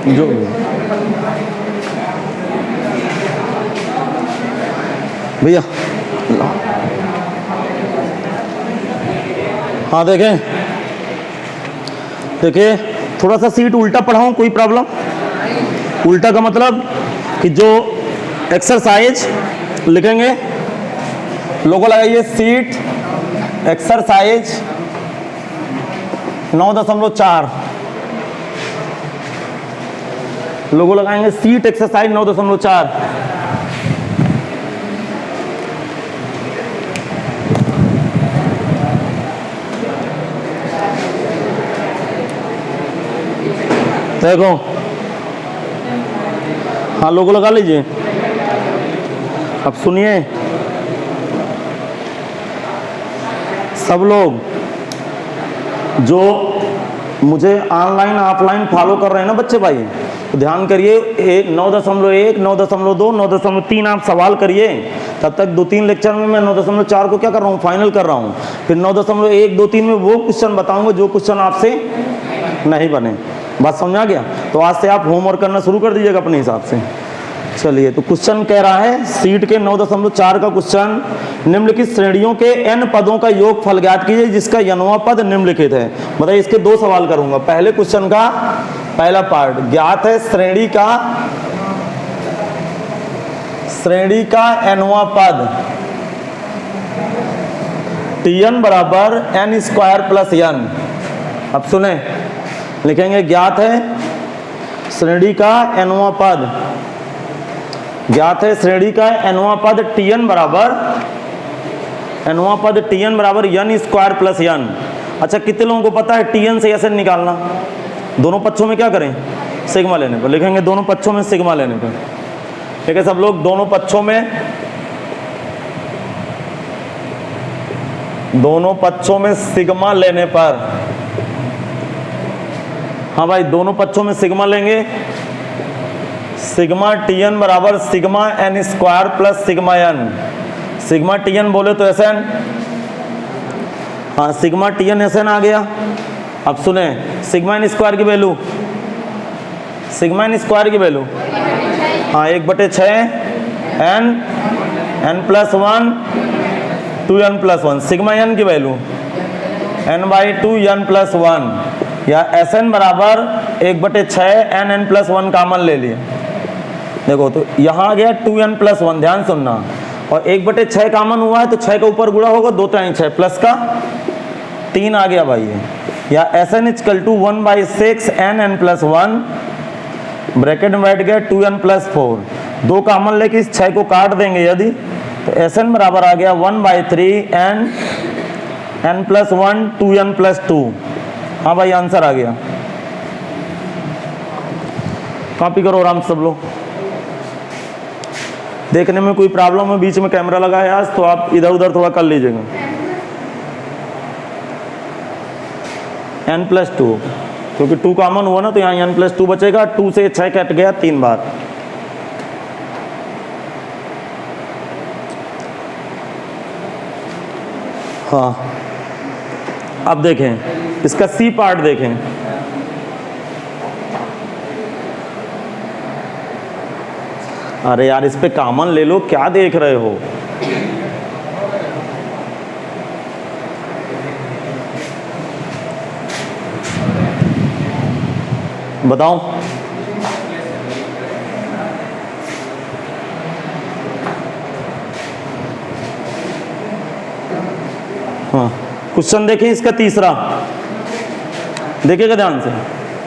जो भैया, हाँ देखें, देखिए थोड़ा सा सीट उल्टा पढ़ाऊँ, कोई प्रॉब्लम? उल्टा का मतलब कि जो एक्सरसाइज लिखेंगे, लोगो लगाइए सीट एक्सरसाइज 9.4, लोगो लगाएंगे सीट एक्सरसाइज 9.4। देखो, हाँ लोगो लगा लीजिए। अब सुनिए सब लोग जो मुझे ऑनलाइन ऑफलाइन फॉलो कर रहे हैं ना बच्चे भाई, तो ध्यान करिए, 9.1, 9.2, 9.3 आप सवाल करिए। तब तक 2-3 लेक्चर में मैं 9.4 को क्या कर रहा हूँ, फाइनल कर रहा हूँ। फिर 9.1, 2, 3 में वो क्वेश्चन बताऊंगा जो क्वेश्चन आपसे नहीं बने। बात समझ आ गया? तो आज से आप होमवर्क करना शुरू कर दीजिएगा अपने हिसाब से। चलिए, तो क्वेश्चन कह रहा है सीट के 9.4 का क्वेश्चन, निम्नलिखित श्रेणियों के n पदों का योगफल ज्ञात कीजिए जिसका n वां पद निम्नलिखित है। मतलब इसके 2 सवाल करूंगा। पहले क्वेश्चन का पहला पार्ट, ज्ञात है श्रेणी का n वां पद Tn बराबर n स्क्वायर प्लस n। अब सुने, लिखेंगे ज्ञात है श्रेणी का n वां पद, ज्ञात है श्रेणी का n वां पद Tn बराबर n स्क्वायर प्लस n। अच्छा, कितने लोगों को पता है Tn से Sn निकालना? दोनों पक्षों में क्या करें, सिग्मा लेने पर। लिखेंगे दोनों पक्षों में सिग्मा लेने पर। ठीक है सब लोग, दोनों पक्षों में सिग्मा लेने पर। हाँ भाई, दोनों पक्षों में सिग्मा लेंगे। सिग्मा Tn बराबर sigma n square plus sigma n। Sigma Tn बोले तो Sn, हाँ सिग्मा Tn Sn आ गया। अब सुने, सिग्मा n स्क्वायर की वैल्यू, हाँ 1/6 n plus 1 2n plus 1। Sigma n की वैल्यू n/2 n प्लस 1, या Sn बराबर 1/6 n प्लस 1 कॉमन ले लिए। देखो तो यहाँ आ गया 2n प्लस 1, ध्यान सुनना, और 1/6 कॉमन हुआ है तो 6 का ऊपर गुणा होगा, 2 × 6 प्लस का 3 आ गया भाई। या Sn = 1/6 n प्लस 1, ब्रैकेट में बैठ गया 2n प्लस 4। 2 कॉमन लेके इस 6 को काट देंगे यदि, तो Sn बराबर आ गया 1/3 n प्लस 1 2n प्लस 2। हाँ भाई, आंसर आ गया। कॉपी करो आराम से सब लोग। देखने में कोई प्रॉब्लम है, बीच में कैमरा लगा है आज, तो आप इधर उधर थोड़ा कर लीजिएगा। n प्लस 2, क्योंकि 2 कॉमन हुआ ना, तो यहाँ n प्लस 2 बचेगा। 2 से 6 कट गया 3 बार। हाँ, अब देखें इसका सी पार्ट देखें। अरे यार, इस पे कॉमन ले लो, क्या देख रहे हो? बताओ। हाँ, क्वेश्चन देखें इसका तीसरा, देखिएगा ध्यान से।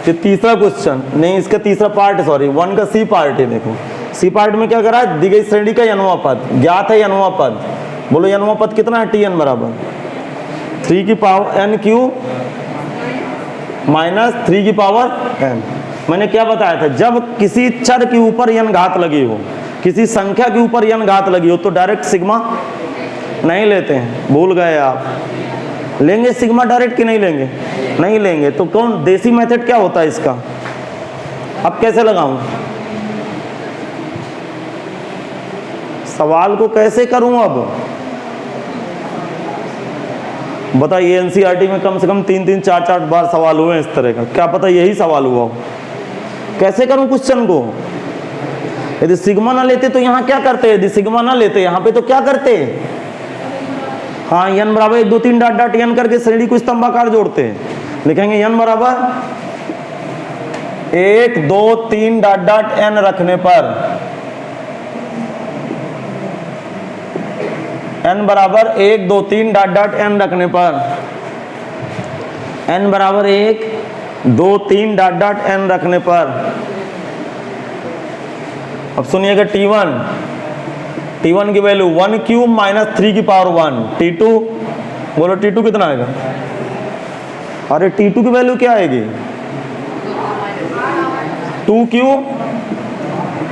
ये तीसरा क्वेश्चन नहीं, इसका तीसरा पार्ट, सॉरी 1 का सी पार्ट है। देखो सी पार्ट में क्या करा है, दी गई श्रेणी का n वां पद ज्ञात है। n वां पद, बोलो n वां पद कितना है? Tn बराबर 3 की पावर n क्यूब माइनस 3 की पावर n। मैंने क्या बताया था, जब किसी चर के ऊपर n घात लगी हो, किसी संख्या के ऊपर n घात लगी हो, तो डायरेक्ट सिग्मा नहीं लेते हैं। भूल गए आप? लेंगे सिग्मा डायरेक्ट कि नहीं लेंगे? नहीं लेंगे। तो कौन देसी मेथड क्या होता है इसका? अब कैसे लगाऊं, सवाल को कैसे करूं? अब बताइए, एनसीईआरटी में कम से कम 3-3, 4-4 बार सवाल हुए इस तरह का, क्या पता यही सवाल हुआ हो। कैसे करूं क्वेश्चन को? यदि सिग्मा ना लेते तो यहाँ क्या करते? यदि सिग्मा ना लेते यहाँ पे तो क्या करते? हाँ, n बराबर 1 2 3 डॉट डॉट n करके श्रेणी को स्तंभाकार जोड़ते। लिखेंगे n बराबर 1 2 3 डॉट डॉट n रखने पर, n बराबर 1 2 3 डॉट डॉट n रखने पर, n बराबर 1 2 3 डॉट डॉट n रखने पर, अब सुनिएगा T1 की वैल्यू 1 क्यूब माइनस 3 की पावर 1, T2 बोलो T2 कितना आएगा? अरे T2 की वैल्यू क्या आएगी? 2 क्यूब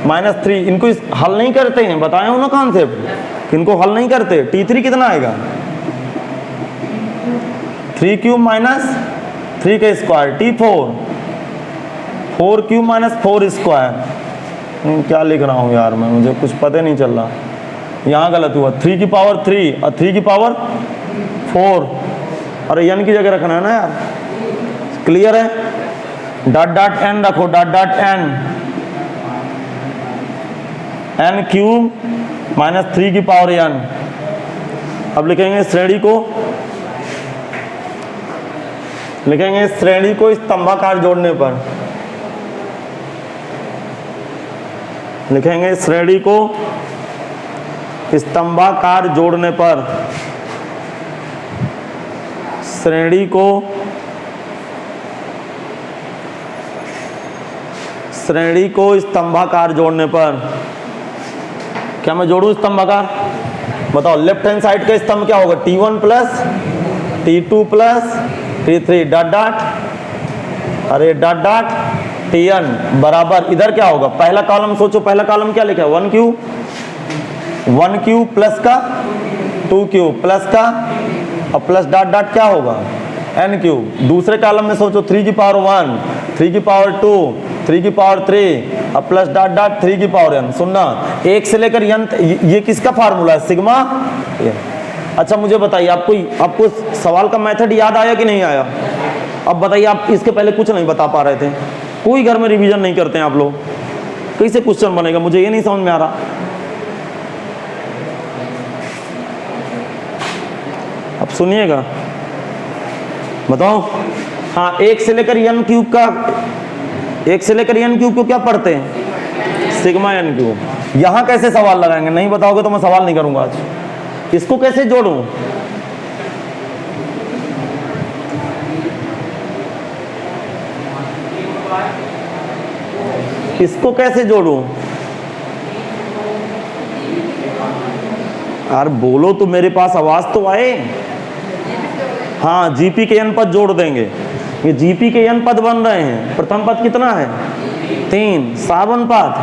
माइनस 3। इनको हल नहीं करते हैं, बताया हूं ना कॉन्सेप्ट, इनको हल नहीं करते। T3 कितना आएगा? 3 क्यूब माइनस 3 का square, T4 4 cube minus 4 square. क्या लिख रहा हूँ यार मैं, मुझे कुछ पता नहीं चल रहा, यहाँ गलत हुआ। 3 की पावर 3 और 3 की पावर 4, अरे n की जगह रखना है ना यार। क्लियर है? डॉट डॉट n रखो, dot dot n cube minus 3 की पावर n। अब लिखेंगे श्रेणी को, लिखेंगे श्रेणी को स्तंभाकार जोड़ने पर, लिखेंगे श्रेणी को स्तंभाकार जोड़ने पर, श्रेणी को स्तंभाकार जोड़ने पर। क्या मैं जोड़ूं स्तंभाकार? बताओ, लेफ्ट हैंड साइड का स्तंभ क्या होगा? T1 plus T2 plus T3 dot dot, अरे डॉट डॉट Tn बराबर, इधर क्या होगा? पहला कॉलम सोचो, पहला कॉलम क्या लिखा है? 1 क्यूब प्लस का 2 क्यूब प्लस का, और प्लस डॉट डॉट क्या होगा? n cube. दूसरे कॉलम में सोचो 3 की पावर 1, 3 की पावर 2, 3 की पावर 3 और प्लस डॉट डॉट 3 की पावर n। सुनना, 1 से लेकर n, ये किसका फार्मूला है? सिग्मा। अच्छा मुझे बताइए, आपको सवाल का मेथड याद आया कि नहीं आया? अब बताइए, आप इसके पहले कुछ नहीं बता पा रहे थे, कोई घर में रिवीजन नहीं करते हैं आप लोग, कैसे क्वेश्चन बनेगा? मुझे ये नहीं समझ में आ रहा। अब सुनिएगा, बताओ। हाँ, 1 से लेकर n क्यूब का, 1 से लेकर n क्यूब को क्या पढ़ते हैं? Sigma n cube. यहां कैसे सवाल लगाएंगे? नहीं बताओगे तो मैं सवाल नहीं करूंगा आज। इसको कैसे जोड़ूं? इसको कैसे जोड़ूं? यार बोलो तो, मेरे पास आवाज तो आए। हाँ, जीपी के n पद जोड़ देंगे। ये जीपी के n पद बन रहे हैं। प्रथम पद कितना है? 3। सावन पद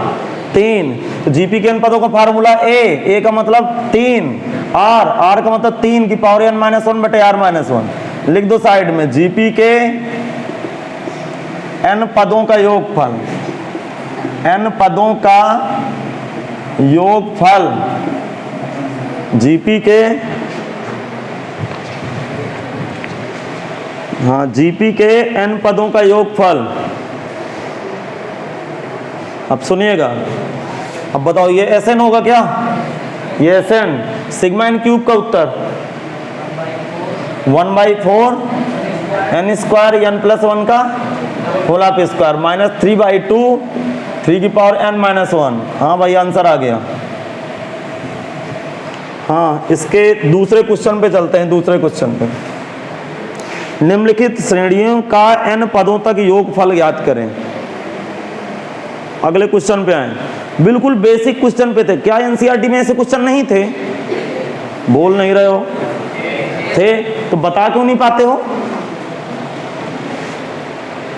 3। तो जीपी के n पदों का फार्मूला a का मतलब 3, r का मतलब 3 की पावर n माइनस 1 बटे r माइनस 1। लिख दो साइड में, जीपी के n पदों का योगफल, n पदों का योगफल, जीपी के, हाँ जीपी के n पदों का योगफल। अब सुनिएगा, अब बताओ ये Sn होगा क्या? ये Sn, सिग्मा n क्यूब का उत्तर 1/4 n स्क्वायर n प्लस 1 का होल ऑफ स्क्वायर माइनस 3/2 3 की पावर n माइनस 1। हाँ भाई, आंसर आ गया। हाँ, इसके दूसरे क्वेश्चन पे चलते हैं। दूसरे क्वेश्चन पे, निम्नलिखित श्रेणियों का n पदों तक योगफल ज्ञात करें। अगले क्वेश्चन पे आए, बिल्कुल बेसिक क्वेश्चन पे थे। क्या एनसीईआरटी में ऐसे क्वेश्चन नहीं थे? बोल नहीं रहे हो? थे तो बता क्यों नहीं पाते हो?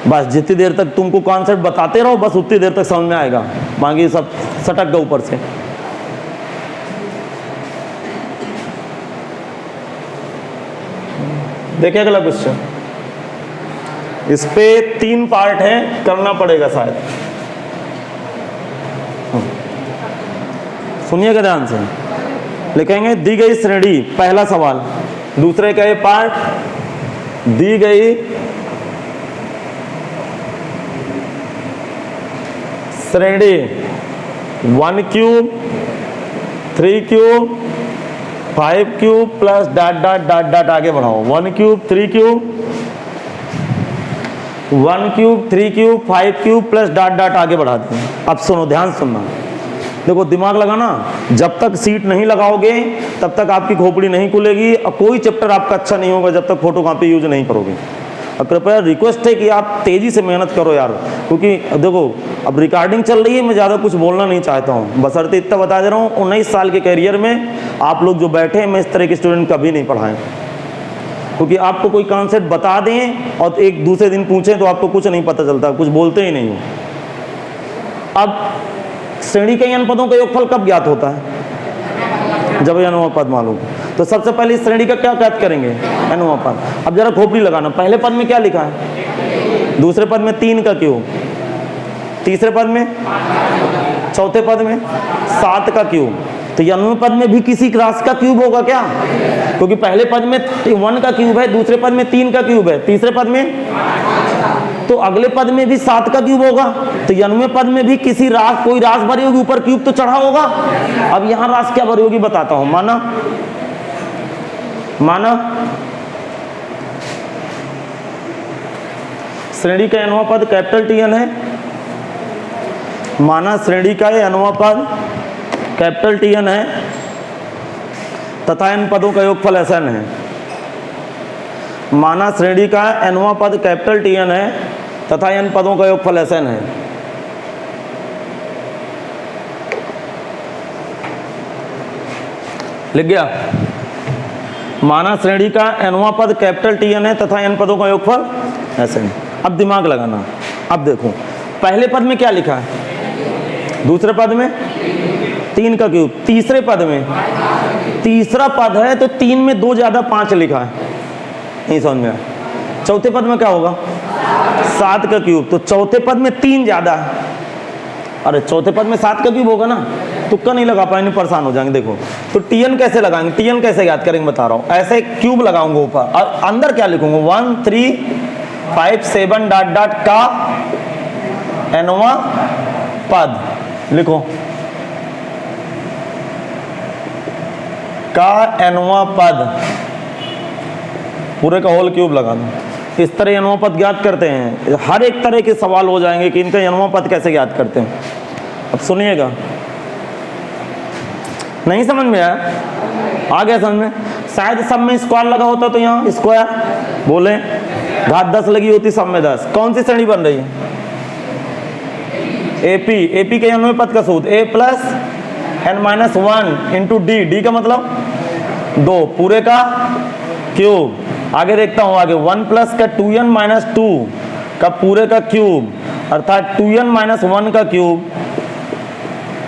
बस जितनी देर तक तुमको कॉन्सेप्ट बताते रहो, बस उतनी देर तक समझ में आएगा, बाकी सब सटक गए ऊपर से। देखिए अगला क्वेश्चन, इस पे 3 पार्ट है, करना पड़ेगा शायद। सुनिएगा ध्यान से, लिखेंगे दी गई श्रेणी, पहला सवाल। दूसरे का ये पार्ट, दी गई श्रेणी 1 cube 3 cube 5 cube plus dot dot dot dot आगे बढ़ाओ 1 cube 3 cube 1 cube 3 cube 5 cube plus dot dot आगे बढ़ा दें। अब सुनो, ध्यान सुनना, देखो दिमाग लगाना, जब तक सीट नहीं लगाओगे तब तक आपकी खोपड़ी नहीं खुलेगी और कोई चैप्टर आपका अच्छा नहीं होगा जब तक फोटोकॉपी यूज नहीं करोगे। और कृपया रिक्वेस्ट है कि आप तेज़ी से मेहनत करो यार, क्योंकि देखो अब रिकॉर्डिंग चल रही है, मैं ज़्यादा कुछ बोलना नहीं चाहता हूँ, बशर्ते इतना बता दे रहा हूँ 19 साल के कैरियर में आप लोग जो बैठे हैं, मैं इस तरह के स्टूडेंट कभी नहीं पढ़ाएं, क्योंकि आपको कोई कॉन्सेप्ट बता दें और एक दूसरे दिन पूछें तो आपको कुछ नहीं पता चलता, कुछ बोलते ही नहीं हो। अब श्रेणी के n पदों का योगफल कब ज्ञात होता है? जब n पद मालूम। तो सबसे पहले इस श्रेणी का क्या ज्ञात करेंगे? n पद। अब जरा खोपड़ी लगाना, पहले पद में क्या लिखा है? दूसरे पद में 3 का क्यूब, तीसरे पद में, चौथे पद में 7 का क्यूब। तो 91 पद में भी किसी राशि का क्यूब होगा क्या? क्योंकि पहले पद में 1 का क्यूब है, दूसरे पद में 3 का क्यूब है, तीसरे पद में, तो अगले पद में भी 7 का क्यूब होगा। तो 91 पद में भी किसी राशि, कोई राशि भरी होगी, ऊपर क्यूब तो चढ़ा होगा। अब यहां राशि क्या भरी होगी बताता हूं। माना श्रेणी का nवां पद कैपिटल Tn है, माना श्रेणी का nवां पद कैपिटल Tn है तथा इन पदों का योगफल Sn है। माना श्रेणी का nवां पद कैपिटल Tn है तथा इन पदों का योगफल Sn है। लिख गया? माना श्रेणी का nवां पद कैपिटल Tn है तथा इन पदों का योगफल Sn। अब दिमाग लगाना, अब देखो पहले पद में क्या लिखा है? दूसरे पद में 3 का क्यूब, तीसरे पद में, तीसरा पद है तो 3 में 2 ज्यादा 5 लिखा है, नहीं समझ में आया। चौथे पद में क्या होगा? 7 का क्यूब, तो चौथे पद में 3 ज्यादा है। अरे चौथे पद में 7 का क्यूब होगा ना, तुक्का नहीं लगा पाएंगे, परेशान हो जाएंगे। देखो तो Tn कैसे लगाएंगे? Tn कैसे याद करेंगे बता रहा हूं। ऐसे क्यूब लगाऊंगा ऊपर और अंदर क्या लिखूंगा? 1 3 5 7 डॉट डॉट का nवां पद लिखो, का nवां पद, पूरे का होल क्यूब लगा दो। इस तरह nवां पद ज्ञात करते हैं। हर एक तरह के सवाल हो जाएंगे कि इनका nवां पद कैसे ज्ञात करते हैं। अब सुनिएगा, नहीं समझ में आया? आ गया समझ में? शायद सब में स्क्वायर लगा होता तो यहाँ स्क्वायर बोले, घात 10 लगी होती, सब में 10। कौन सी श्रेणी बन रही है? एपी। एपी के nवें पद का सूत्र a plus n-1 into D. D का मतलब 2 पूरे का क्यूब। आगे देखता हूं, आगे 1 प्लस का 2n-2 का पूरे का क्यूब, अर्थात 2n-1 का क्यूब।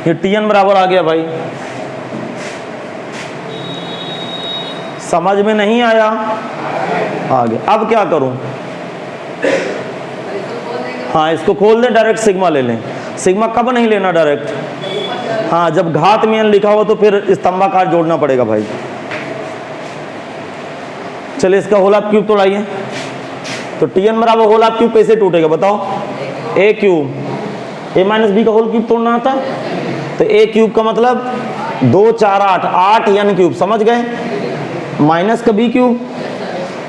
ये Tn बराबर आ गया भाई। समझ में नहीं आया? आगे अब क्या करूं? हाँ, इसको खोल दें, डायरेक्ट सिग्मा ले लें। सिग्मा कब नहीं लेना डायरेक्ट? हाँ, जब घात में n लिखा हो तो फिर स्तंभाकार जोड़ना पड़ेगा भाई। चलिए इसका होल ऑफ क्यूब तोड़ाइए। तो Tn बराबर होल ऑफ क्यूब कैसे टूटेगा बताओ? a cube, a minus B का होल क्यूब तोड़ना आता है। तो a क्यूब का मतलब 2 4 8, 8 n क्यूब, समझ गए? माइनस का b क्यूब,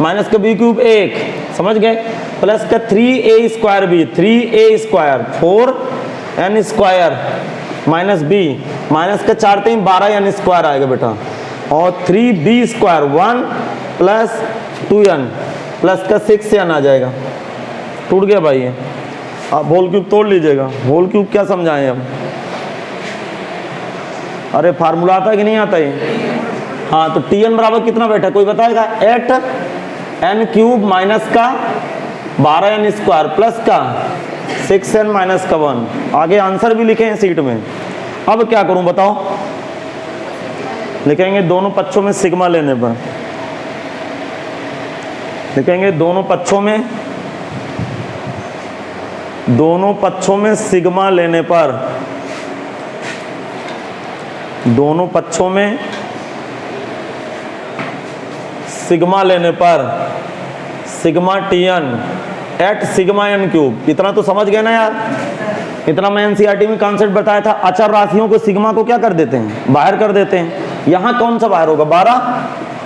माइनस का b क्यूब 1, समझ गए? प्लस का 3a square b, 3a square 4n square minus b, minus का 4 3 12 n स्क्वायर आएगा बेटा, और 3b square 1 plus 2n plus का 6n आ जाएगा। टूट गया भाई ये। आप होल क्यूब तोड़ लीजिएगा। होल क्यूब क्या समझाएं हम? अरे फार्मूला आता है कि नहीं आता है? हाँ, तो Tn बराबर कितना बैठा कोई बताएगा? 8n क्यूब माइनस का 12n स्क्वायर प्लस का 6n माइनस का 1। आगे आंसर भी लिखे हैं सीट में। अब क्या करूं बताओ? लिखेंगे दोनों पक्षों में सिग्मा लेने पर, लिखेंगे दोनों पक्षों में सिग्मा लेने पर, दोनों पक्षों में सिग्मा लेने पर सिग्मा Tn एट सिग्मा n क्यूब। इतना तो समझ गए ना यार? इतना मैं एनसीईआरटी में कॉन्सेप्ट बताया था। अचर राशियों को सिग्मा को क्या कर देते हैं, बाहर कर देते हैं। यहाँ कौन सा बाहर होगा, 12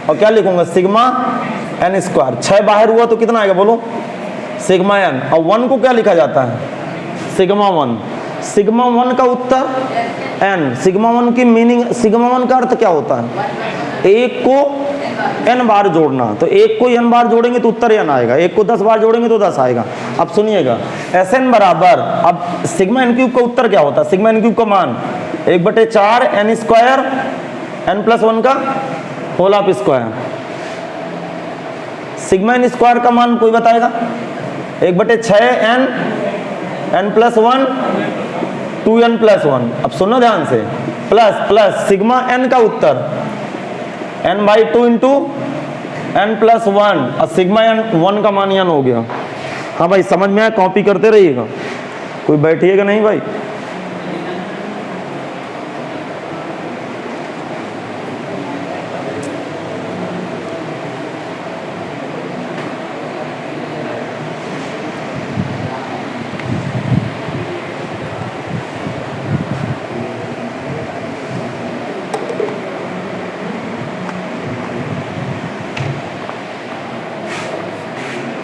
और क्या लिखूंगा सिग्मा एन स्क्वायर। 6 बाहर हुआ तो कितना आएगा बोलो, सिग्मा एन। और 1 को क्या लिखा जाता है, सिग्मा 1। सिग्मा 1 का उत्तर एन। सिग्मा 1 की मीनिंग, सिग्मा 1 का अर्थ क्या होता है, एक को n बार जोड़ना। तो एक को n बार जोड़ेंगे तो उत्तर n आएगा, एक को 10 बार जोड़ेंगे तो 10 आएगा। अब सुनिएगा, Sn बराबर, अब सिग्मा n क्यूब का उत्तर क्या होता है, सिग्मा n क्यूब का मान 1/4 n स्क्वायर n+1 का whole of square. Sigma n square का मान कोई बताएगा, 1/6 n+1 2n+1। अब सुनो ध्यान से, प्लस सिग्मा n का उत्तर n/2 इंटू n+1 और सिग्मा n1 का मान n हो गया। हाँ भाई समझ में आया, कॉपी करते रहिएगा, कोई बैठिएगा नहीं भाई।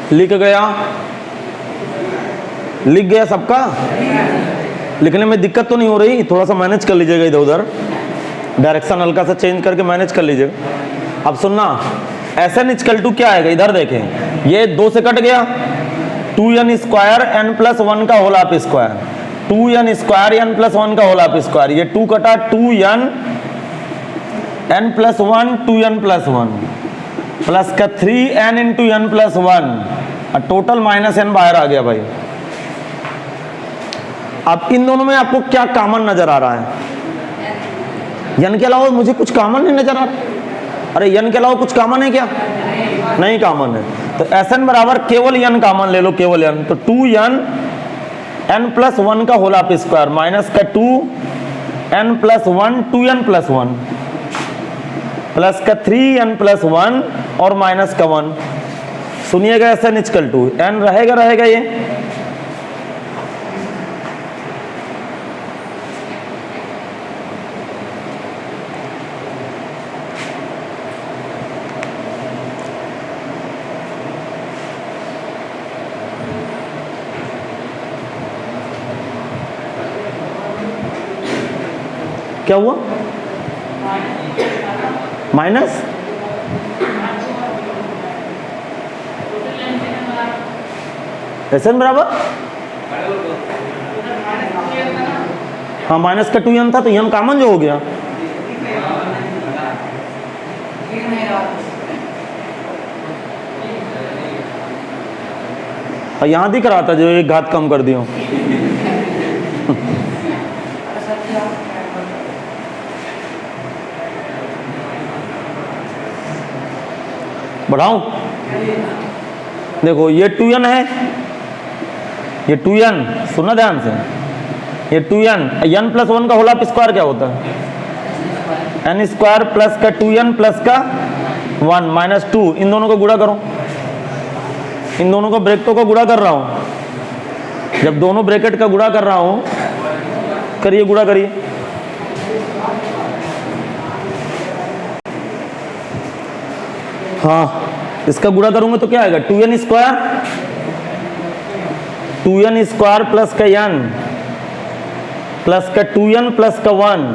लिख गया सबका, लिखने में दिक्कत तो नहीं हो रही, थोड़ा सा मैनेज कर लीजिएगा, इधर उधर डायरेक्शन हल्का सा चेंज करके मैनेज कर लीजिएगा। अब सुनना, Sn इक्वल टू क्या आएगा, इधर देखें, ये 2 से कट गया, 2n स्क्वायर n+1 का whole of square, 2n square n+1 का होल ऑफ स्क्वायर। ये 2 कटा, 2n n+1 2n+1 प्लस का 3n इंटू n+1 और टोटल -n बाहर आ गया भाई। अब इन दोनों में आपको क्या कॉमन नजर आ रहा है, n के अलावा मुझे कुछ कॉमन नहीं नजर आ रहा। अरे n के अलावा कुछ कॉमन है क्या, नहीं कॉमन है। तो Sn बराबर केवल n कॉमन ले लो, केवल n। तो 2n n+1 का होल ऑफ स्क्वायर माइनस का 2n+1 2n+1 प्लस का 3n+1 और माइनस का 1। सुनिएगा, Sn इक्वल टू n रहेगा ये, क्या हुआ माइनस, Sn बराबर, हाँ माइनस का 2n था तो n कॉमन जो हो गया। और यहां दिख रहा था जो एक घात कम कर दिया। बढ़ाऊं, देखो ये 2n है, ये 2n, सुनना ध्यान से, ये 2n n+1 का होल ऑफ स्क्वायर क्या होता है, n स्क्वायर प्लस का 2n प्लस का 1 माइनस 2। इन दोनों को गुणा करो, इन दोनों को ब्रैकेटों को गुणा कर रहा हूं। जब दोनों ब्रैकेट का गुणा कर रहा हूं, करिए गुणा करिए, हाँ इसका गुणा करूंगा तो क्या आएगा, 2n स्क्वायर प्लस का n प्लस का 2n प्लस का 1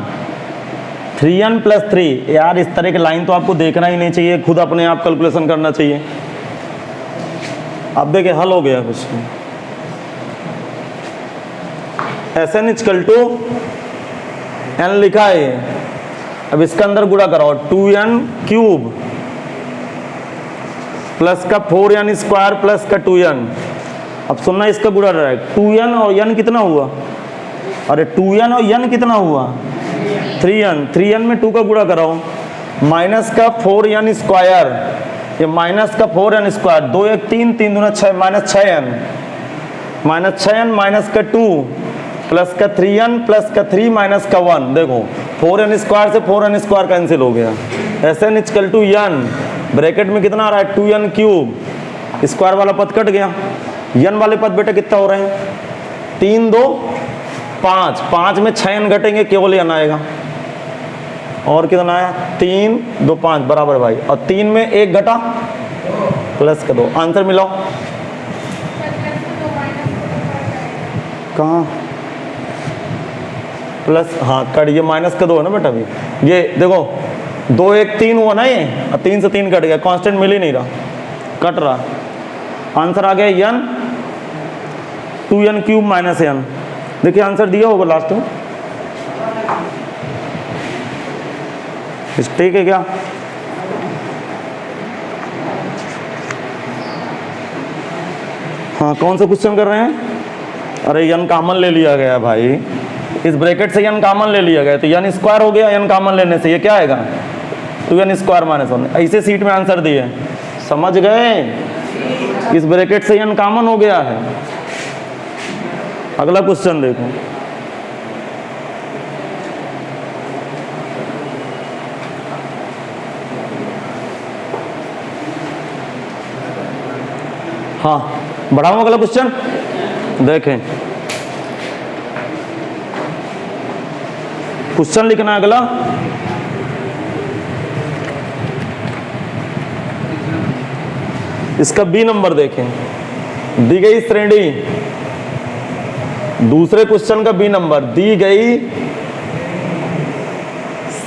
3n प्लस 3। यार इस तरह की लाइन तो आपको देखना ही नहीं चाहिए, खुद अपने आप कैलकुलेशन करना चाहिए। अब देखिए हल हो गया कुछ। Sn इक्वल टू n लिखा है, अब इसका अंदर गुणा कराओ, 2n क्यूब प्लस का 4n स्क्वायर प्लस का 2n। अब सुनना, इसका गुणा रहा है 2n और n कितना हुआ, अरे 2n और n कितना हुआ 3n, 3n में 2 का गुणा कराओ, माइनस का 4n स्क्वायर, ये माइनस का 4n स्क्वायर, 2 1 3 3 दूना 6 माइनस 6n माइनस का 2 प्लस का 3n प्लस का 3 माइनस का 1। देखो 4n स्क्वायर से 4n स्क्वायर कैंसिल हो गया। Sn equal to n, bracket में कितना आ रहा है 2n क्यूब, स्क्वायर वाला पद कट गया, n वाले पद बेटा कितना हो रहे हैं 3 2 5 में 6 n घटेंगे, केवल n आएगा। और कितना आया? 3 2 5 बराबर भाई। और 3 में 1 घटा, प्लस का 2। आंसर मिलाओ। कहाँ प्लस? हाँ कट, ये माइनस का 2 है ना बेटा। अभी ये देखो 2 1 3 हुआ ना ये, और 3 से 3 कट गया, कांस्टेंट मिल ही नहीं रहा, कट रहा। आंसर आ गया n 2n cube minus n। देखिए आंसर दिया होगा लास्ट में, ठीक है क्या? हाँ कौन सा क्वेश्चन कर रहे हैं? अरे n कॉमन ले लिया गया भाई, इस ब्रैकेट से n कॉमन ले लिया गया, तो n स्क्वायर हो गया। n कॉमन लेने से ये क्या आएगा? 2n square minus 1। ऐसे सीट में आंसर दिए, समझ गए? इस ब्रैकेट से n कॉमन हो गया है। अगला क्वेश्चन देखो। हाँ बढ़ाऊं अगला क्वेश्चन, देखें क्वेश्चन लिखना है अगला। इसका बी नंबर देखें, दी गई श्रेणी, दूसरे क्वेश्चन का बी नंबर, दी गई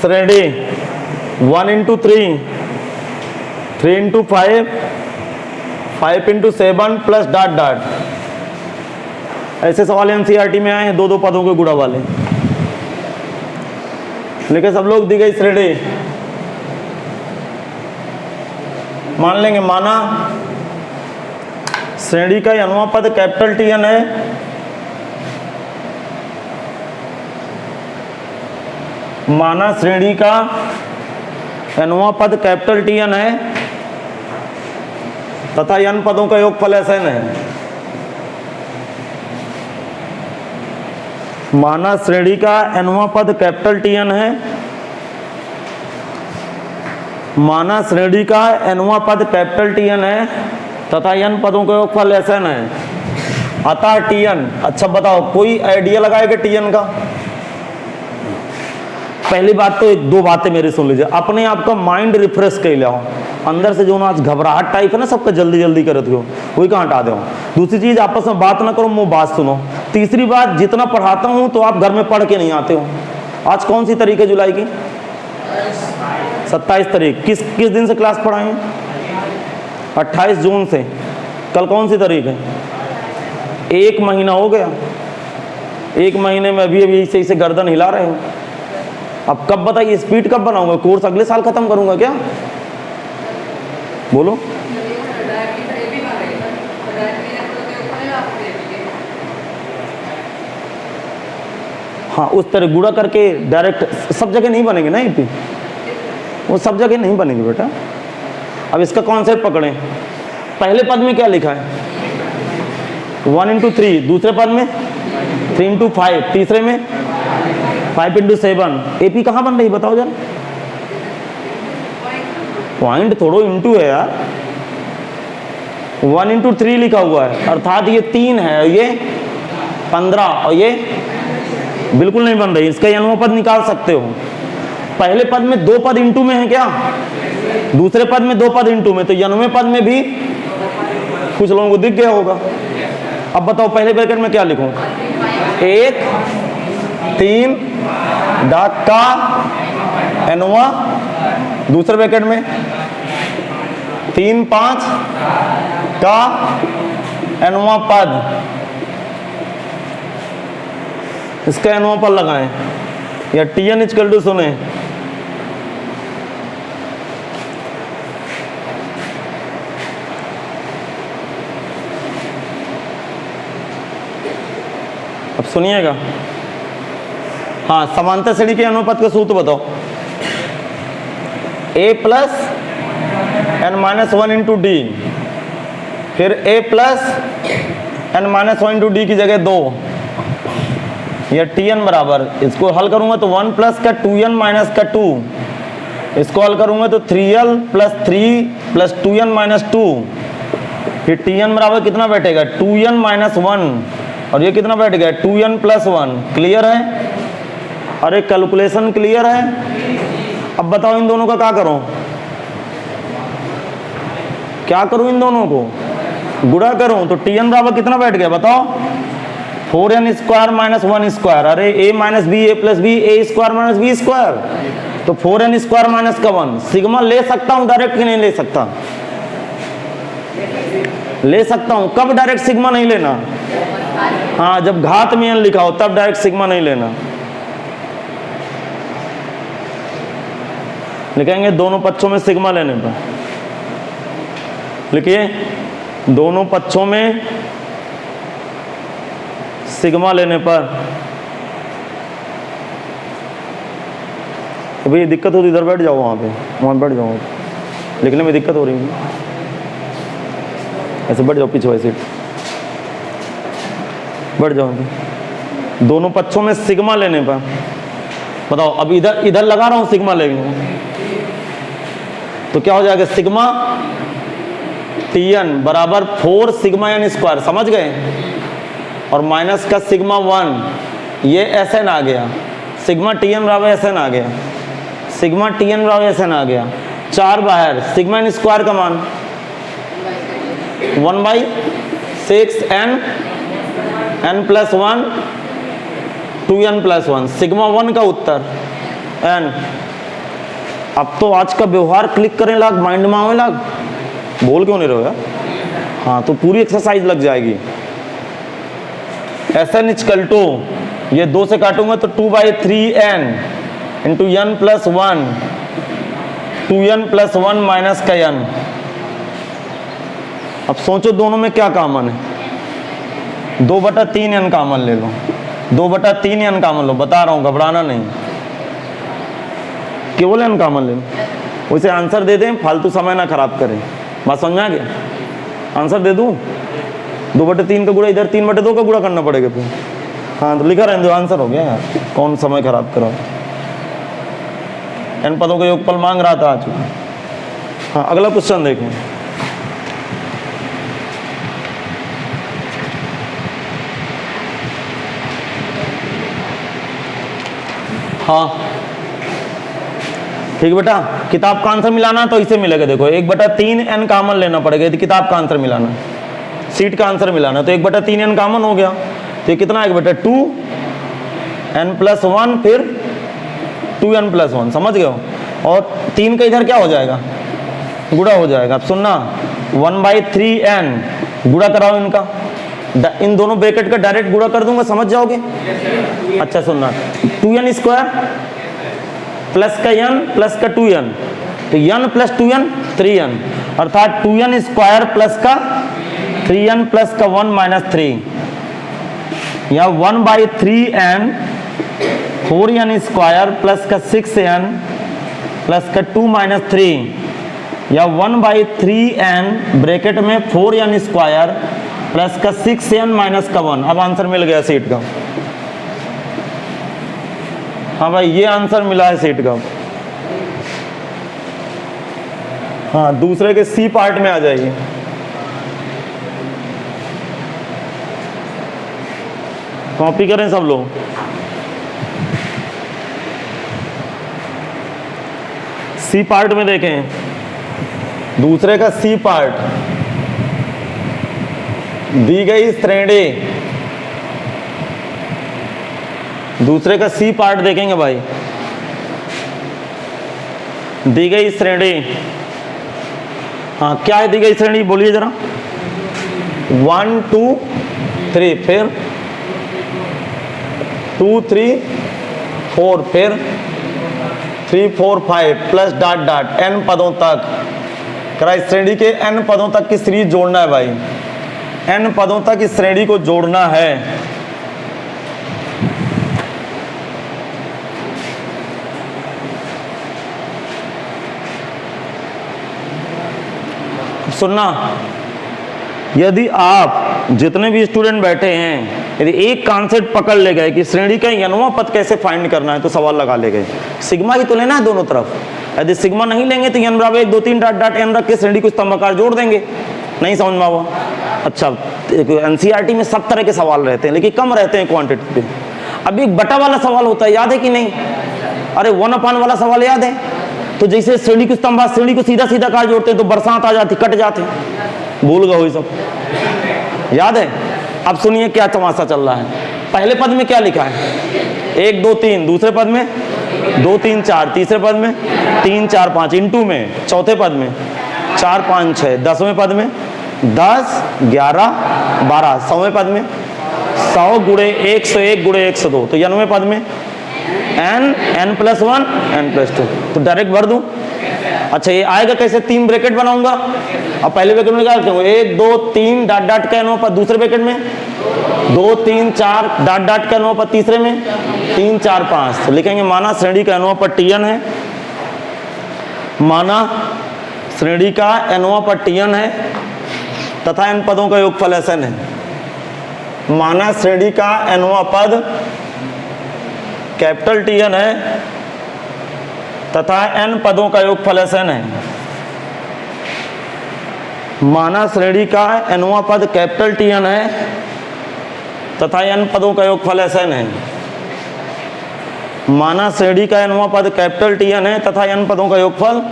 श्रेणी 1 into 3, 3 into 5, 5 into 7 plus dot dot. ऐसे सवाल एनसीईआरटी में आए हैं, 2 पदों के गुणा वाले। लेकिन सब लोग दी गई श्रेणी मान लेंगे। माना श्रेणी का अनवा पद कैपिटल TN है, माना श्रेणी का अनवा पद कैपिटल TN है तथा n पदों का योगफल SN है। माना श्रेणी का nवां पद कैपिटल TN है, माना श्रेणी का nवां पद कैपिटल TN है तथा n पदों का योगफल SN है। अतः TN, अच्छा बताओ कोई आइडिया लगाएगा TN का? पहली बात तो 2 बातें मेरी सुन लीजिए, अपने आप का माइंड रिफ्रेश कर लो। अंदर से जो ना आज घबराहट टाइप है ना, सबका जल्दी जल्दी करते हो, वही कहाँ हटा दो। दूसरी चीज, आपस में बात ना करो, मुंह बात सुनो। तीसरी बात, जितना पढ़ाता हूँ तो आप घर में पढ़ के नहीं आते हो। आज कौन सी तारीख है जुलाई की? 27 तारीख। किस दिन से क्लास पढ़ाएंगे? 28 जून से। कल कौन सी तारीख है? 1 महीना हो गया। 1 महीने में अभी सही से गर्दन हिला रहे हो। अब कब बताइए, स्पीड कब बनाऊंगा? कोर्स अगले साल खत्म करूंगा क्या? बोलो। हाँ उस तरह गुणा करके डायरेक्ट सब जगह नहीं बनेंगे ना EP, वो सब जगह नहीं बनेंगे बेटा। अब इसका कॉन्सेप्ट पकड़ें। पहले पद में क्या लिखा है? 1 into 3, दूसरे पद में 3 into 5, तीसरे में 5 into 7। AP कहाँ बन रही बताओ जरा? पॉइंट थोड़ो इंटू है यार। 1 into 3 लिखा हुआ है, अर्थात ये 3 है, ये 15, और ये बिल्कुल नहीं बन रही। इसका n पद निकाल सकते हो। पहले पद में 2 पद इंटू में है क्या? दूसरे पद में 2 पद इंटू में, तो n पद में भी कुछ लोगों को दिख गया होगा। अब बताओ पहले ब्रैकेट में क्या लिखूं? 1 3 डॉट का nवा, दूसरे ब्रैकेट में 3 5 का nवा पद। इसका nवा पद लगाएं या TN इक्वल टू सुने। अब सुनिएगा। हाँ, समांतर श्रेणी के अनुपात का सूत्र बताओ। A plus n-1 into D, फिर A plus n-1 into D की जगह 2, यह TN बराबर, इसको हल करूंगा तो 1 प्लस का 2n माइनस का 2, इसको हल करूंगा तो 3l plus 3 plus 2n minus 2, फिर TN बराबर कितना बैठेगा? 2n माइनस 1, और ये कितना बैठ गया 2n + 1। क्लियर है? अरे कैलकुलेशन क्लियर है? अब बताओ इन दोनों का क्या करूं? क्या करूं? इन दोनों को गुणा करूं तो tn बराबर कितना बैठ गया बताओ? 4n² - 1²। अरे a - b a + b a² - b²। तो 4n² - 1 सिग्मा ले सकता हूं डायरेक्ट कि नहीं ले सकता? ले सकता हूं। कब डायरेक्ट सिग्मा नहीं लेना? हाँ, जब घात में n लिखा हो तब डायरेक्ट सिग्मा नहीं लेना। लिखेंगे दोनों पक्षों में सिग्मा लेने पर। लिखिए दोनों पक्षों में सिग्मा लेने पर। अभी दिक्कत होती इधर बैठ जाओ, वहां बैठ जाओ, लिखने में दिक्कत हो रही है। ऐसे बैठ जाओ पीछे वाली सीट, बैठ जाओ। दोनों पक्षों में सिग्मा लेने पर बताओ। अब इधर लगा रहा हूं सिग्मा लेंगे तो क्या हो जाएगा? सिग्मा tn बराबर 4 सिग्मा n²। समझ गए? और माइनस का सिग्मा 1 ये Sn आ गया। सिग्मा tn बराबर Sn आ गया। सिग्मा tn बराबर Sn आ गया। 4 बाहर, सिग्मा n² का मान 1/6 n + 1 2n + 1। सिग्मा 1 का उत्तर n। अब तो आज का व्यवहार क्लिक करें लाग, माइंड में आवे लाग। बोल क्यों नहीं रहे हो यार? हाँ, तो पूरी एक्सरसाइज लग जाएगी। Sn = ये 2 से काटूंगा तो 2/3n × n + 1 2n + 1 माइनस का n। अब सोचो दोनों में क्या कॉमन है? 2/3n कॉमन ले लो। 2/3n कॉमन लो, बता रहा हूं, घबराना नहीं। केवल n कॉमन ले लो, उसे आंसर दे दें, फालतू समय ना खराब करें। बात समझ में आ गया? आंसर दे दूं? 2/3 का गुणा इधर 3/2 का गुणा करना पड़ेगा फिर। हाँ, तो लिखा रहने दो, आंसर हो गया यार, कौन समय खराब करो। n पदों का योगफल मांग रहा था आज। हाँ, अगला क्वेश्चन देखें। हाँ ठीक बेटा, किताब का आंसर मिलाना तो इसे मिलेगा। देखो 1/3n कॉमन लेना पड़ेगा यदि किताब का आंसर मिलाना, सीट का आंसर मिलाना। तो 1/3n कॉमन हो गया तो ये कितना है बेटा 2n + 1 फिर 2n + 1। समझ गए हो? और 3 का इधर क्या हो जाएगा? गुणा हो जाएगा। अब सुनना 1/3n गुणा कराओ इनका, इन दोनों ब्रैकेट का डायरेक्ट गुणा कर दूंगा, समझ जाओगे? अच्छा सुनना 2n² प्लस का n प्लस का 2n, तो n + 2n 3n, अर्थात 2n² प्लस का 3n प्लस का 1 - 3 या 1/3n 4n² प्लस का 6n प्लस का 2 - 3 या 1/3n ब्रैकेट में 4n² प्लस का 6n माइनस का 1। अब आंसर मिल गया सीट का। हाँ भाई, ये आंसर मिला है सीट का। हाँ, दूसरे के सी पार्ट में आ जाइए। कॉपी करें सब लोग। सी पार्ट में देखें, दूसरे का सी पार्ट, दी गई श्रेणी, दूसरे का सी पार्ट देखेंगे भाई। दी गई श्रेणी, हाँ क्या है दी गई श्रेणी बोलिए जरा। 1 2 3 फिर 2 3 4 फिर 3 4 5 प्लस डॉट डॉट n पदों तक। करा इस श्रेणी के n पदों तक की सीरीज जोड़ना है भाई, n पदों तक इस श्रेणी को जोड़ना है। सुनना, यदि आप जितने भी स्टूडेंट बैठे हैं यदि एक कॉन्सेप्ट पकड़ ले गए कि श्रेणी का nवां पद कैसे फाइंड करना है तो सवाल लगा ले गए। सिग्मा ही तो लेना है दोनों तरफ। यदि सिग्मा नहीं लेंगे तो n बराबर 1 2 3 डॉट डॉट n रख के श्रेणी को स्तंभाकार जोड़ देंगे। नहीं समझ में हुआ? अच्छा, एनसीईआरटी में सब तरह के सवाल रहते हैं, लेकिन कम रहते हैं क्वांटिटी पे। अभी एक बटा वाला सवाल होता है, याद है कि नहीं? अरे 1/, वाला सवाल याद है? तो जैसे श्रेणी को स्तंभ, श्रेणी को सीधा सीधा कहा जोड़ते हैं तो बरसात आ जाती, कट जाते, भूल गए सब, याद है? अब सुनिए क्या तमाशा चल रहा है। पहले पद में क्या लिखा है? 1 2 3, दूसरे पद में 2 3 4, तीसरे पद में 3 4 5, इंटू में चौथे पद में 4 5 6, 10वें पद में 10 11 12, 100वें पद में 100 गुणे 101 गुणे 102, तो 90वें पद में n+1 n+2, तो डायरेक्ट भर दूं। अच्छा ये आएगा कैसे? 3 ब्रैकेट बनाऊंगा। अब पहले ब्रैकेट में क्या करते हो? 1 2 3 डॉट डॉट का n पर, दूसरे ब्रैकेट में 2 3 4 डॉट डॉट का n पर, तीसरे में 3 4 5, तो लिखेंगे माना श्रेणी का n पर Tn है, माना श्रेणी का n पर Tn है तथा n पदों का योगफल Sn है। माना श्रेणी का n पद कैपिटल Tn है तथा n पदों का योगफल Sn है। माना श्रेणी का nवां पद कैपिटल Tn है तथा n पदों का योगफल Sn है। माना श्रेणी का nवां पद कैपिटल Tn है तथा n पदों का योगफल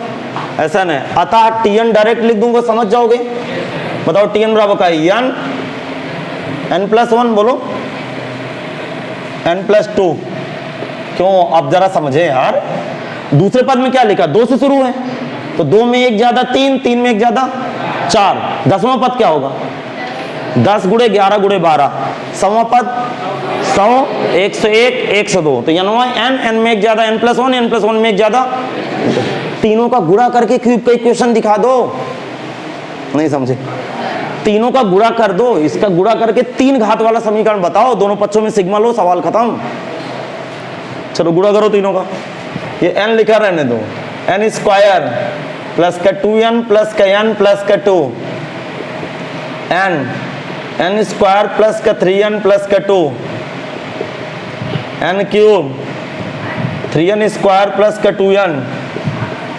Sn है। अतः Tn डायरेक्ट लिख दूंगा, समझ जाओगे। बताओ Tn बराबर का n n+1, बोलो n+2। क्यों? अब जरा समझे यार। दूसरे पद में क्या लिखा? 2 से शुरू है, तो 2 में 1 ज्यादा 3, 3 में 1 ज्यादा 4। 10वां पद क्या होगा? 10 गुणे 11 गुणे 12, 100वां पद 100 101 102, तो n में 1 ज्यादा n+1, n+1 में 1 ज्यादा, तीनों का गुणा करके क्यूब का इक्वेशन दिखा दो। नहीं समझे? तीनों का गुणा कर दो, इसका गुणा करके 3 घात वाला समीकरण बताओ, दोनों पक्षों में सिग्मा लो, सवाल खत्म। चलो गुणा करो तीनों का। ये n लिखा रहने दो, n² प्लस का 2n प्लस का n प्लस का 2, n² प्लस का 3n प्लस का 2, n³ 3n² प्लस का 2n,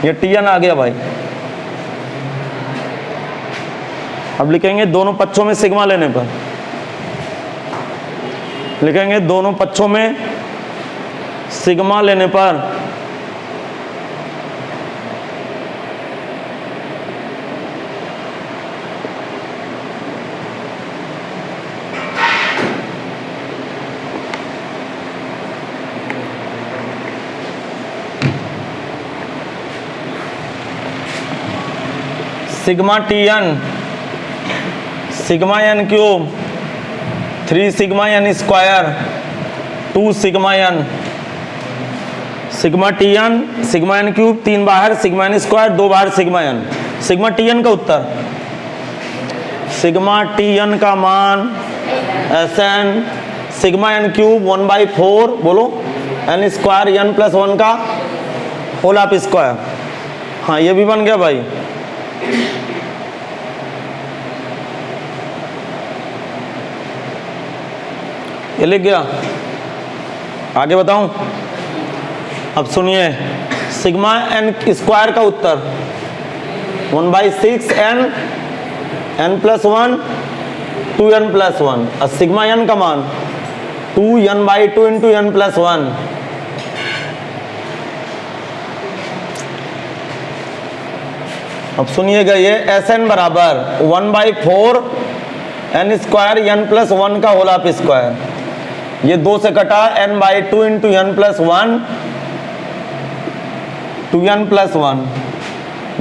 ये Tn आ गया भाई। अब लिखेंगे दोनों पक्षों में सिग्मा लेने पर, लिखेंगे दोनों पक्षों में सिग्मा लेने पर sigma Tn sigma n³ 3 sigma n² 2 sigma n, sigma Tn sigma n³ 3 बाहर सिग्मा n² 2 बाहर सिग्मा n। सिग्मा Tn का उत्तर, सिग्मा Tn का मान Sn सिग्मा n³ 1/4, बोलो n² n+1 का होल ऑफ स्क्वायर। हाँ ये भी बन गया भाई। ये लिख गया, आगे बताऊं। अब सुनिए, सिग्मा n² का उत्तर 1/6 n+1 2n+1, और सिग्मा n का मान 2n/2 इंटू n+1। अब सुनिएगा, ये Sn बराबर 1/4 n² n+1 का होल ऑफ स्क्वायर। ये 2 से कटा n/2 इंटू n+1 2n+1,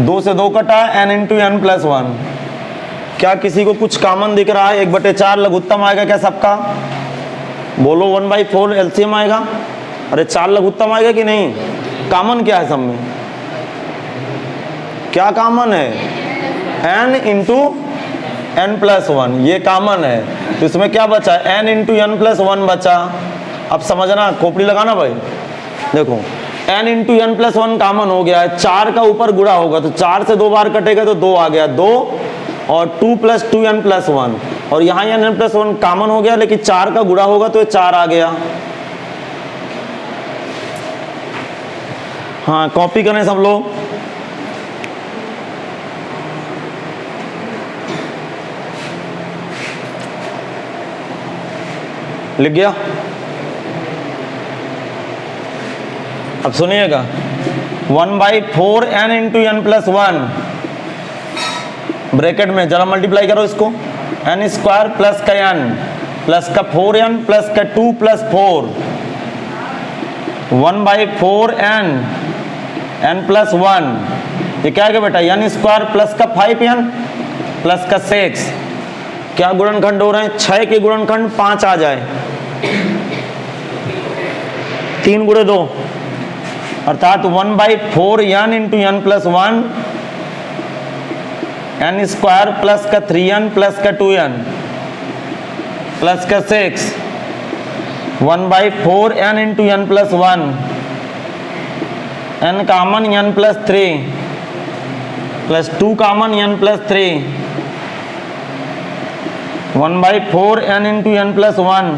2 से 2 कटा n इंटू n+1। क्या किसी को कुछ कॉमन दिख रहा है? 1/4 लघुत्तम आएगा क्या सबका? बोलो 1/4 एलसीएम आएगा। अरे 4 लघुत्तम आएगा कि नहीं? कॉमन क्या है सब में? क्या कॉमन है? n इंटू n+1, ये कॉमन है। तो इसमें क्या बचा? n इंटू n+1 बचा। अब समझना, खोपड़ी लगाना भाई। देखो n इंटू n+1 कॉमन हो गया है, 4 का ऊपर गुणा होगा तो 4 से 2 बार कटेगा तो 2 आ गया, 2 और 2 + 2n+1, और यहाँ n+1 कॉमन हो गया, लेकिन 4 का गुणा होगा तो ये 4 आ गया। हाँ कॉपी करें सब लोग। लिख गया। अब सुनिएगा, 1/4 n into n plus 1 bracket में जरा मल्टीप्लाई करो इसको, n स्क्वायर प्लस का n प्लस का 4n प्लस का 2 प्लस 4, 1/4 n प्लस 1, ये क्या है बेटा, n स्क्वायर प्लस का 5n प्लस का 6, क्या गुणनखंड हो रहे हैं, 6 के गुणनखंड 5 आ जाए, 3 गुणे 2 अर्थात 1/4 n into n plus 1, n square plus का 3n प्लस का 2n प्लस का 6, 1/4 n into n plus 1, n common n plus 3 plus 2 common n plus 3, 1/4 n into n plus 1,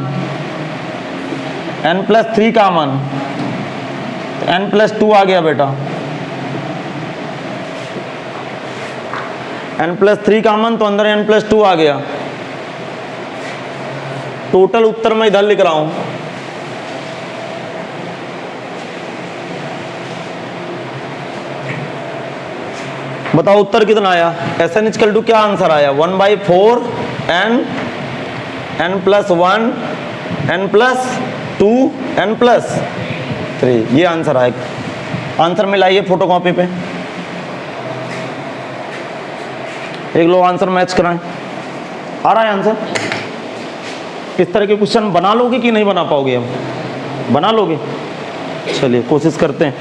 n plus 3 common, n plus 2 आ गया बेटा, n plus 3 common तो अंदर n plus 2 आ गया। Total उत्तर मैं इधर लिख रहा हूं, बताओ उत्तर कितना आया। SN इक्वल टू क्या आंसर आया, 1/4 n plus 1 n plus 2 n plus 3, ये आंसर आएगा। आंसर मिलाइए फोटोकॉपी पे, एक लोग आंसर मैच कराएं। आ रहा है आंसर? इस तरह के क्वेश्चन बना लोगे कि नहीं बना पाओगे? अब बना लोगे? चलिए कोशिश करते हैं।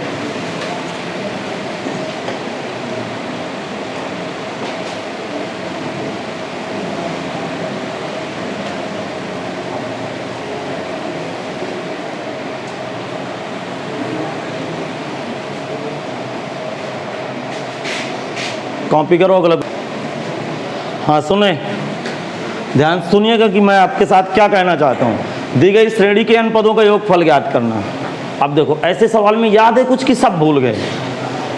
कॉपी करो अगला। हाँ सुने, ध्यान सुनिएगा कि मैं आपके साथ क्या कहना चाहता हूँ। दी गई श्रेणी के n पदों का योगफल ज्ञात करना। अब देखो ऐसे सवाल में याद है कुछ कि सब भूल गए।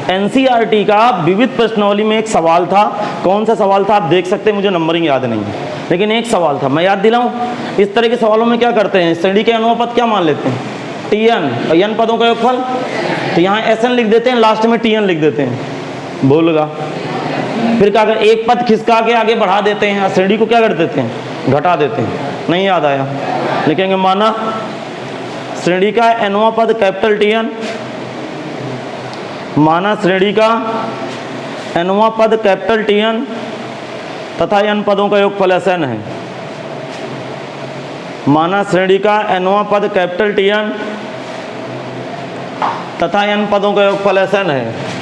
एनसीईआरटी का विविध प्रश्नावली में एक सवाल था, कौन सा सवाल था आप देख सकते हैं, मुझे नंबरिंग याद नहीं है, लेकिन एक सवाल था, मैं याद दिलाऊं। इस तरह के सवालों में क्या करते हैं, श्रेणी के nवां पद क्या मान लेते हैं, tn, और n पदों का योगफल, तो यहाँ sn लिख देते हैं, लास्ट में tn लिख देते हैं, भूलगा। फिर क्या कर, एक पद खिसका के आगे बढ़ा देते हैं, श्रेणी को क्या कर देते हैं, घटा देते हैं। नहीं याद आया, लिखेंगे माना श्रेणी का nवां पद कैपिटल Tn, माना श्रेणी का nवां पद कैपिटल Tn तथा n पदों का योगफल Sn है। माना श्रेणी का nवां पद कैपिटल Tn तथा n पदों का योगफल Sn है।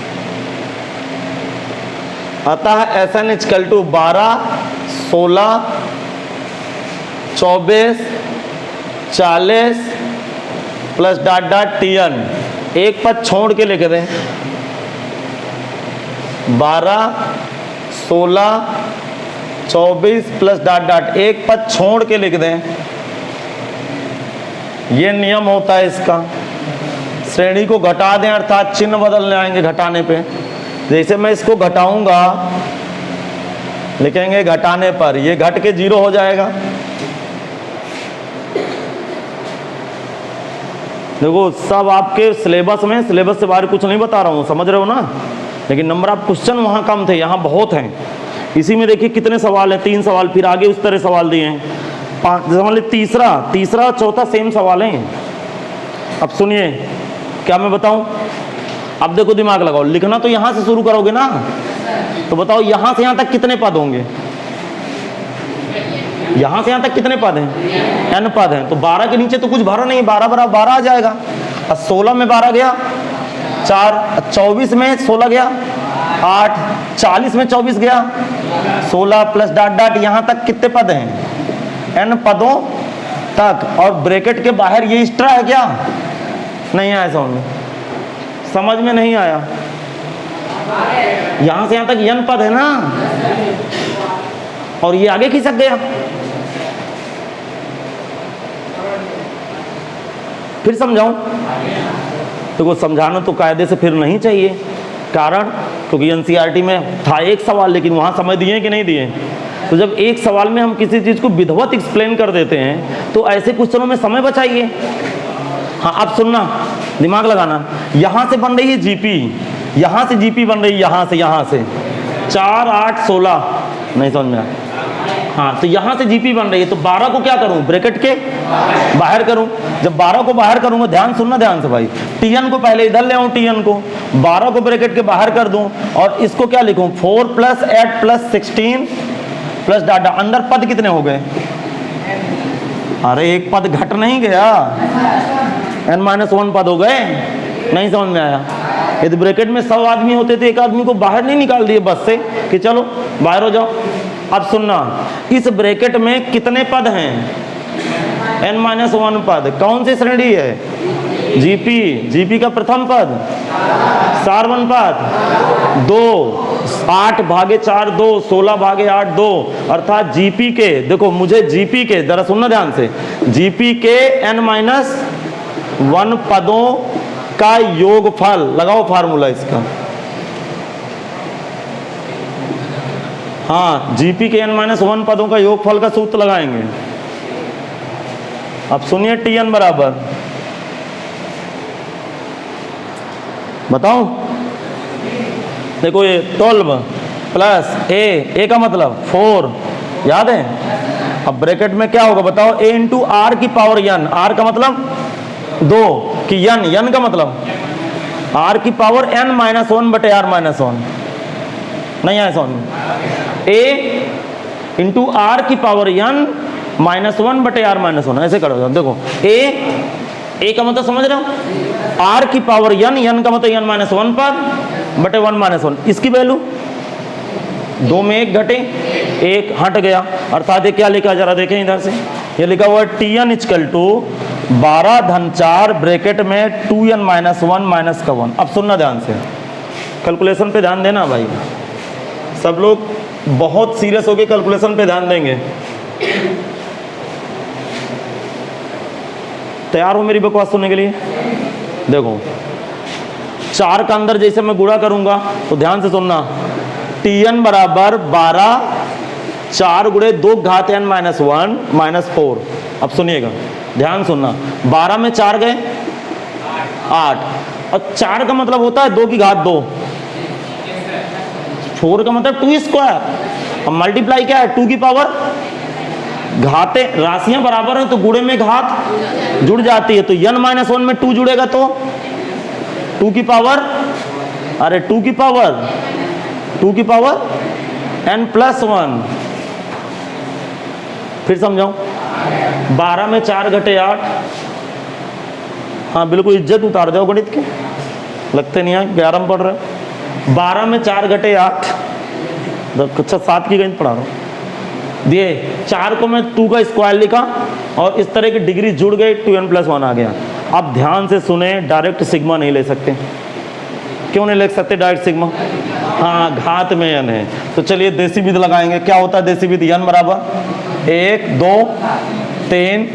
अतः Sn equal to 12, 16, 24, 40 plus dot dot Tn, एक पद छोड़ के लिख दें, 12, 16, 24 प्लस डॉट डॉट, एक पद छोड़ के लिख दें। ये नियम होता है इसका। श्रेणी को घटा दें अर्थात चिन्ह बदलने आएंगे घटाने पे। जैसे मैं इसको घटाऊंगा, लिखेंगे घटाने पर, ये घट के 0 हो जाएगा। देखो सब आपके सिलेबस में, सिलेबस से बाहर कुछ नहीं बता रहा हूँ, समझ रहे हो ना, लेकिन नंबर ऑफ क्वेश्चन वहाँ कम थे, यहाँ बहुत हैं। इसी में देखिए कितने सवाल हैं, 3 सवाल, फिर आगे उस तरह सवाल दिए हैं 5, समझ लीजिए तीसरा चौथा सेम सवाल हैं। अब सुनिए क्या मैं बताऊं, अब देखो दिमाग लगाओ, लिखना तो यहां से शुरू करोगे ना, तो बताओ यहां से यहां तक कितने पद होंगे, यहां से यहां तक कितने पद हैं, n पद हैं, तो 12 के नीचे तो कुछ भरा नहीं, 12 बराबर 12 आ जाएगा। और 16 में 12 गया 4, 24 में 16 गया 8, 40 में 24 गया 16 प्लस डॉट डॉट, यहां तक कितने पद हैं, n पदों तक। और ब्रैकेट के बाहर ये एक्स्ट्रा है क्या, नहीं आया समझ में नहीं आया। यहां से यहां तक n पद है ना, और ये आगे खिसक गया। फिर समझाऊं, तो को समझाना तो कायदे से फिर नहीं चाहिए, कारण क्योंकि एनसीईआरटी में था एक सवाल, लेकिन वहाँ समय दिए कि नहीं दिए। तो जब एक सवाल में हम किसी चीज़ को विधिवत एक्सप्लेन कर देते हैं तो ऐसे क्वेश्चनों में समय बचाइए। हाँ अब सुनना, दिमाग लगाना, यहाँ से बन रही है जीपी, यहाँ से जीपी बन रही है, यहाँ से 4 8 16, नहीं समझ में आया। हाँ तो यहाँ से जीपी बन रही है, तो 12 को क्या करूँ, ब्रैकेट के बाहर करूँ। जब 12 को बाहर करूँगा, ध्यान सुनना ध्यान से भाई, टीएन को पहले इधर ले आऊँ, टीएन को 12 को ब्रैकेट के बाहर कर दूँ और इसको क्या लिखूँ, 4 + 8 + 16 प्लस डाटा। अंदर पद कितने हो गए, अरे एक पद घट नहीं गया, n-1 पद हो गए, नहीं समझ में आया। यदि ब्रैकेट में 100 आदमी होते थे, एक आदमी को बाहर नहीं निकाल दिए बस से कि चलो बाहर हो जाओ। अब सुनना, इस ब्रैकेट में कितने पद हैं, n-1 पद। कौन सी श्रेणी है, जीपी, जीपी का प्रथम पद, सारवन पद 2, 8 भागे 4 2, 16 भागे 8 2, अर्थात जीपी के, देखो मुझे जीपी के, जरा सुनना ध्यान से, जीपी के n-1 पदों का योगफल, लगाओ फार्मूला इसका। हाँ जीपी के n-1 पदों का योगफल का सूत्र लगाएंगे। अब सुनिए, टीएन बराबर, बताओ, देखो ये 12 प्लस ए का मतलब 4, याद है। अब ब्रैकेट में क्या होगा बताओ, a इंटू आर की पावर n, आर का मतलब 2 कि n का मतलब r की पावर n-1 बटे r-1, नहीं आया समझ, a इंटू आर की पावर n-1 बटे r-1, ऐसे करो। देखो a का मतलब समझ रहे हो, r की पावर n का मतलब n-1 पद बटे 1-1, इसकी वैल्यू 2 में 1 घटे, 1 हट गया, अर्थात ये क्या लिखा, जरा देखें इधर से, ये लिखा हुआ है Tn = 12-4 ब्रैकेट में 2n-1 - 1। अब सुनना ध्यान से, कैलकुलेशन पे ध्यान देना भाई, सब लोग बहुत सीरियस होकर कैलकुलेशन पे ध्यान देंगे। तैयार हो मेरी बकवास सुनने के लिए। देखो 4 का अंदर जैसे मैं गुणा करूंगा तो ध्यान से सुनना, Tn बराबर 12 4 गुणे 2 घात n-1 - 4। अब सुनिएगा, ध्यान सुनना, 12 में 4 गए 8, और 4 का मतलब होता है 2 की घात 2, 4 का मतलब 2 स्क्वायर, अब मल्टीप्लाई क्या है, 2 की पावर, घातें राशियां बराबर हैं तो गुणे में घात जुड़ जाती है, तो n-1 में 2 जुड़ेगा तो 2 की पावर, अरे 2 की पावर n+1। फिर समझाऊं, 12 में 4 घटे 8, हाँ बिल्कुल इज्जत उतार दो गणित के, लगते नहीं है 11 में पढ़ रहे। 12 में 4 घटे 8, अच्छा 7 की गणित पढ़ा रहा हूँ, दिए 4 को मैं 2 का स्क्वायर लिखा और इस तरह की डिग्री जुड़ गई, 2n+1 आ गया। अब ध्यान से सुने, डायरेक्ट सिग्मा नहीं ले सकते। क्यों नहीं ले सकते डायरेक्ट सिग्मा, हाँ घात में n है, तो चलिए देसी विधि लगाएंगे। क्या होता है देसी विधि, n बराबर 1 2 3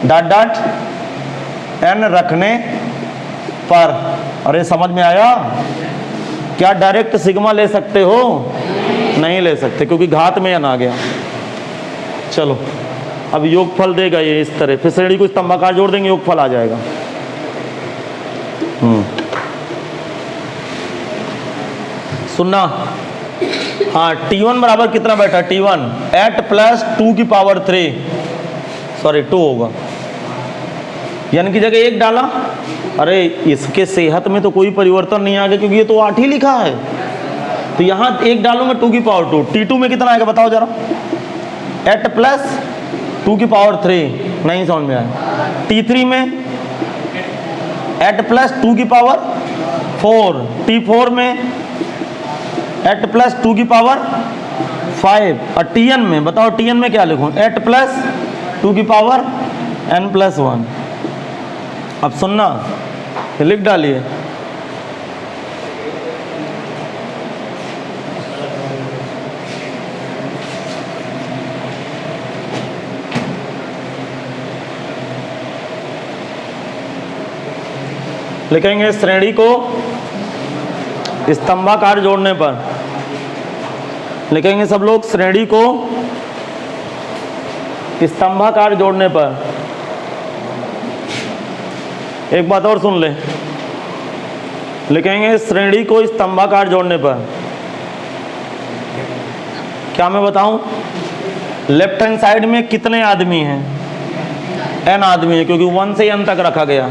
डॉट डॉट n रखने पर। अरे समझ में आया, क्या डायरेक्ट सिग्मा ले सकते हो, नहीं ले सकते क्योंकि घात में n आ गया। चलो अब योगफल देगा ये इस तरह, फिर श्रेणी को स्तंभाकार जोड़ देंगे, योगफल आ जाएगा। सुनना, हाँ T1 बराबर कितना बैठा, T1 8 + 2 की पावर 3, सॉरी 2 होगा, यानी की जगह 1 डाला। अरे इसके सेहत में तो कोई परिवर्तन नहीं आ गया क्योंकि ये तो 8 ही लिखा है, तो यहाँ 1 डालूंगा 2 की पावर 2। T2 में कितना आएगा बताओ जरा, 8 + 2 की पावर 3, नहीं समझ में आया। T3 में 8 + 2 की पावर 4, T4 में 8 + 2 की पावर 5, और Tn में बताओ, Tn में क्या लिखूं, 8 + 2 की पावर n+1। अब सुनना, लिख डालिए, लिखेंगे श्रेणी को स्तंभाकार जोड़ने पर लिखेंगे सब लोग, श्रेणी को स्तंभाकार जोड़ने पर। एक बात और सुन ले, लिखेंगे श्रेणी को स्तंभाकार जोड़ने पर। क्या मैं बताऊं, लेफ्ट हैंड साइड में कितने आदमी हैं? n आदमी है, क्योंकि 1 से n तक रखा गया।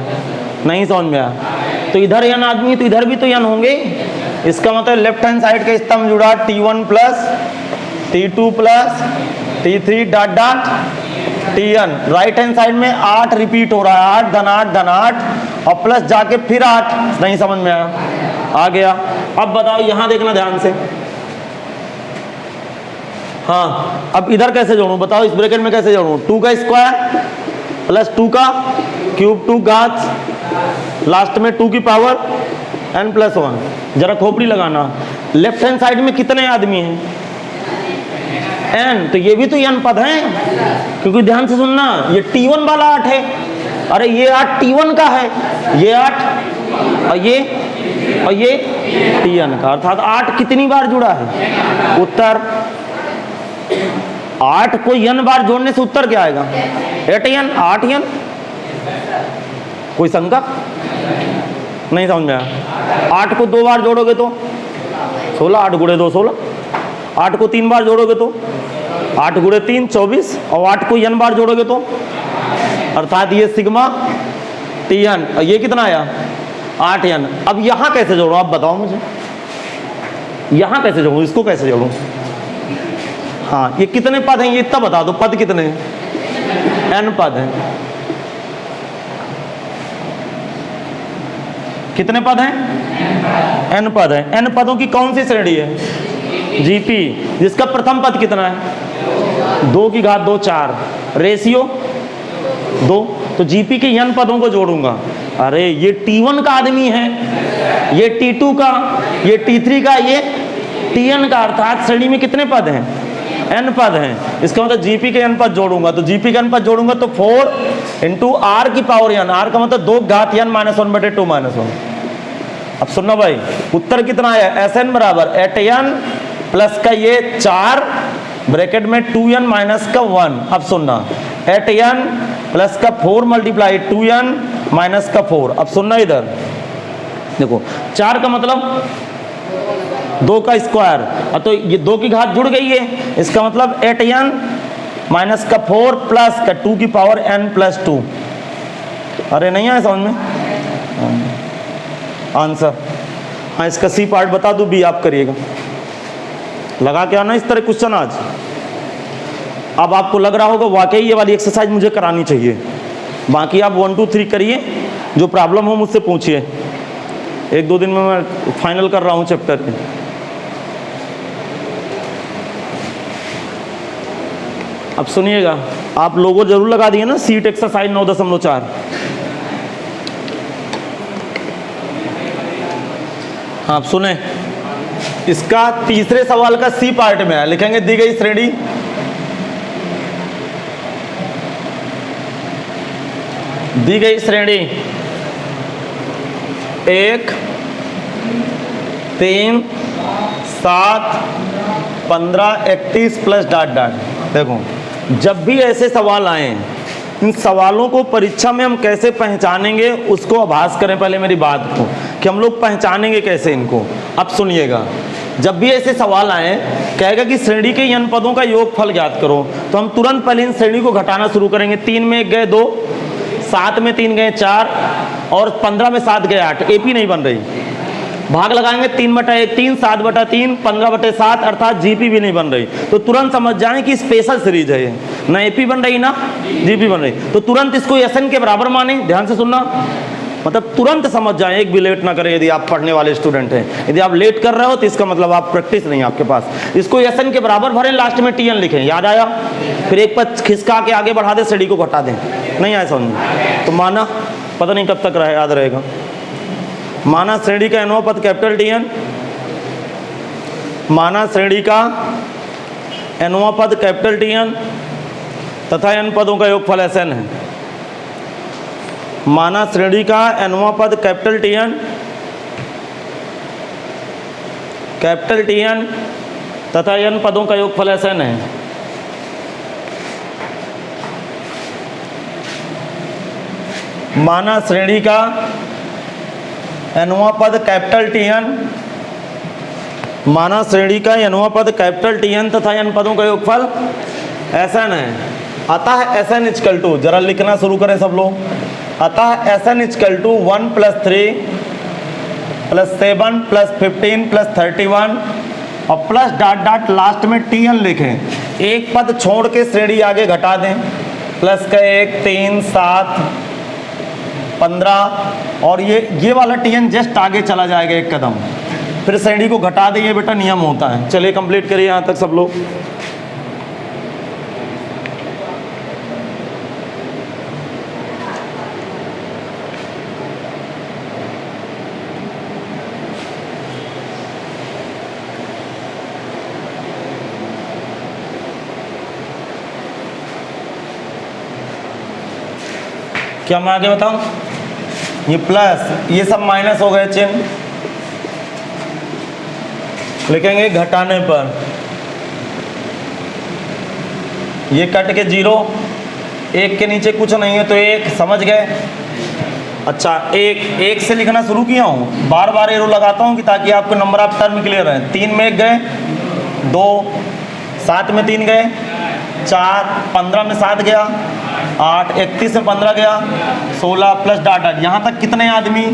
नहीं समझ में आया? तो इधर n आदमी, तो इधर भी तो n होंगे। इसका मतलब लेफ्ट हैंड साइड का स्तंभ जुड़ा T1 plus T2 plus T3 dot dot Tn। Right hand side में 8 रिपीट हो रहा है, 8 धन 8 धन 8 और प्लस जाके फिर 8। नहीं समझ में आया? आ गया। अब बताओ, यहां देखना ध्यान से। हाँ, अब इधर कैसे जोड़ूं बताओ, इस ब्रैकेट में कैसे जोड़ूं? 2 का स्क्वायर प्लस 2 का क्यूब, 2 घात, लास्ट में 2 की पावर n प्लस 1। जरा खोपड़ी लगाना, लेफ्ट हैंड साइड में कितने आदमी हैं? n, तो ये भी तो n पद हैं, क्योंकि ध्यान से सुनना, ये T1 वाला 8 है। अरे ये 8 T1 का है, ये 8 और ये Tn का, अर्थात 8 कितनी बार जुड़ा है? उत्तर 8 को n बार जोड़ने से उत्तर क्या आएगा? 8n, 8n। कोई शंका? नहीं समझ में आया? 8 को 2 बार जोड़ोगे तो 16, 8 गुणे 2 16। 8 को 3 बार जोड़ोगे तो 8 गुणे 3 24, और 8 को n बार जोड़ोगे तो, अर्थात ये सिग्मा Tn, और ये कितना आया? 8n। अब यहां कैसे जोड़ूं आप बताओ मुझे, यहां कैसे जोड़ूं, इसको कैसे जोड़ूं? हाँ, ये कितने पद हैं ये इतना बता दो, पद कितने हैं? n पद हैं। कितने पद हैं? n पद हैं। n पदों की कौन सी श्रेणी है? GP, जिसका प्रथम पद कितना है? 2 की घात 2 4, रेशियो 2। तो GP के n पदों को जोड़ूंगा। अरे ये T1 का आदमी है, ये T2 का, ये T3 का, ये Tn का, अर्थात श्रेणी में कितने पद हैं? n पद हैं। इसका मतलब GP के n पद जोड़ूंगा, तो GP के n पद जोड़ूंगा तो 4 इंटू r की पावर n, r का मतलब 2 घात n माइनस 1 बटे 2 माइनस 1। अब सुनना भाई, उत्तर कितना आया? Sn बराबर 8n प्लस का ये 4 ब्रैकेट में 2n माइनस का 1। अब सुनना, 8n प्लस का 4 मल्टीप्लाई 2n माइनस का 4। अब सुनना इधर देखो, 4 का मतलब 2 का स्क्वायर, तो ये 2 की घात जुड़ गई है, इसका मतलब 8n माइनस का 4 प्लस का 2 की पावर n प्लस 2। अरे नहीं आया समझ में? आंसर हाँ, इसका सी पार्ट बता दूं, बी आप करिएगा। लगा के आना इस तरह क्वेश्चन आज। अब आपको लग रहा होगा वाकई ये वाली एक्सरसाइज मुझे करानी चाहिए, बाकी आप 1 2 3 करिए, जो प्रॉब्लम हो मुझसे पूछिए। 1-2 दिन में मैं फाइनल कर रहा हूँ चैप्टर में। अब सुनिएगा, आप लोगों जरूर लगा दिए ना सीट एक्सरसाइज 9.4। हाँ, आप सुने, इसका तीसरे सवाल का सी पार्ट में है, लिखेंगे दी गई श्रेणी श्रेणी 1 3 7 15 31 प्लस डॉट डॉट। देखो, जब भी ऐसे सवाल आए, इन सवालों को परीक्षा में हम कैसे पहचानेंगे उसको आभास करें पहले मेरी बात को, कि हम लोग पहचानेंगे कैसे इनको। अब सुनिएगा, जब भी ऐसे सवाल आए, कहेगा कि श्रेणी के n पदों का योगफल ज्ञात करो, तो हम तुरंत पहले इन श्रेणी को घटाना शुरू करेंगे। 3 में 1 गए 2, 7 में 3 गए 4 और 15 में 7 गए 8। एपी नहीं बन रही। भाग लगाएंगे 3/1 3, 7/3, 15/7, अर्थात जीपी भी नहीं बन रही। तो तुरंत समझ जाएं कि स्पेशल सीरीज है ये, ना एपी बन रही ना जीपी बन रही। तो तुरंत इसको एसएन के बराबर माने। ध्यान से सुनना, मतलब तुरंत समझ जाएं, एक भी लेट ना करें। यदि आप पढ़ने वाले स्टूडेंट हैं, यदि आप लेट कर रहे हो तो इसका मतलब आप प्रैक्टिस नहीं है आपके पास। इसको एसएन के बराबर भरें, लास्ट में टीएन लिखें। याद आया? फिर एक पद खिसका के आगे बढ़ा दे, स्टडी को घटा दें। नहीं आया समझ? तो माना, पता नहीं कब तक रहे, याद रहेगा। माना श्रेणी का एनवा पद कैपिटल टीएन, माना श्रेणी का एनवा पद कैपिटल टीएन तथा एन पदों का योगफल एसएन है। माना श्रेणी का एनवा पद capital TN capital T N तथा एन पदों का योगफल एस एन है। माना श्रेणी का nवां पद कैपिटल टी एन, माना श्रेणी का nवां पद कैपिटल टी एन तथा n पदों का योगफल एस एन है। अतः एस एन इक्वल टू, जरा लिखना शुरू करें सब लोग, अतः एस एन इक्वल टू 1 + 3 + 7 + 15 + 31 और प्लस डॉट डॉट लास्ट में टी एन लिखें। एक पद छोड़ के श्रेणी आगे घटा दें, प्लस का 1 3 7 15 और ये वाला टी एन जस्ट आगे चला जाएगा एक कदम, फिर श्रेणी को घटा दें। ये बेटा नियम होता है। चलिए कंप्लीट करिए यहाँ तक सब लोग। क्या मैं आगे बताऊं? ये प्लस, ये सब माइनस हो गए चिन्ह, लिखेंगे घटाने पर, ये कट के 0, 1 के नीचे कुछ नहीं है तो 1, समझ गए? अच्छा, 1 से लिखना शुरू किया हूँ, बार बार एरो लगाता हूँ कि ताकि आपको नंबर ऑफ टर्म क्लियर है। 3 में 1 गए, 2, 7 में 3 गए, 4, 15 में 7 गया, 8, 31 में 15 गया, 16 प्लस डॉट डॉट। यहाँ तक कितने आदमी?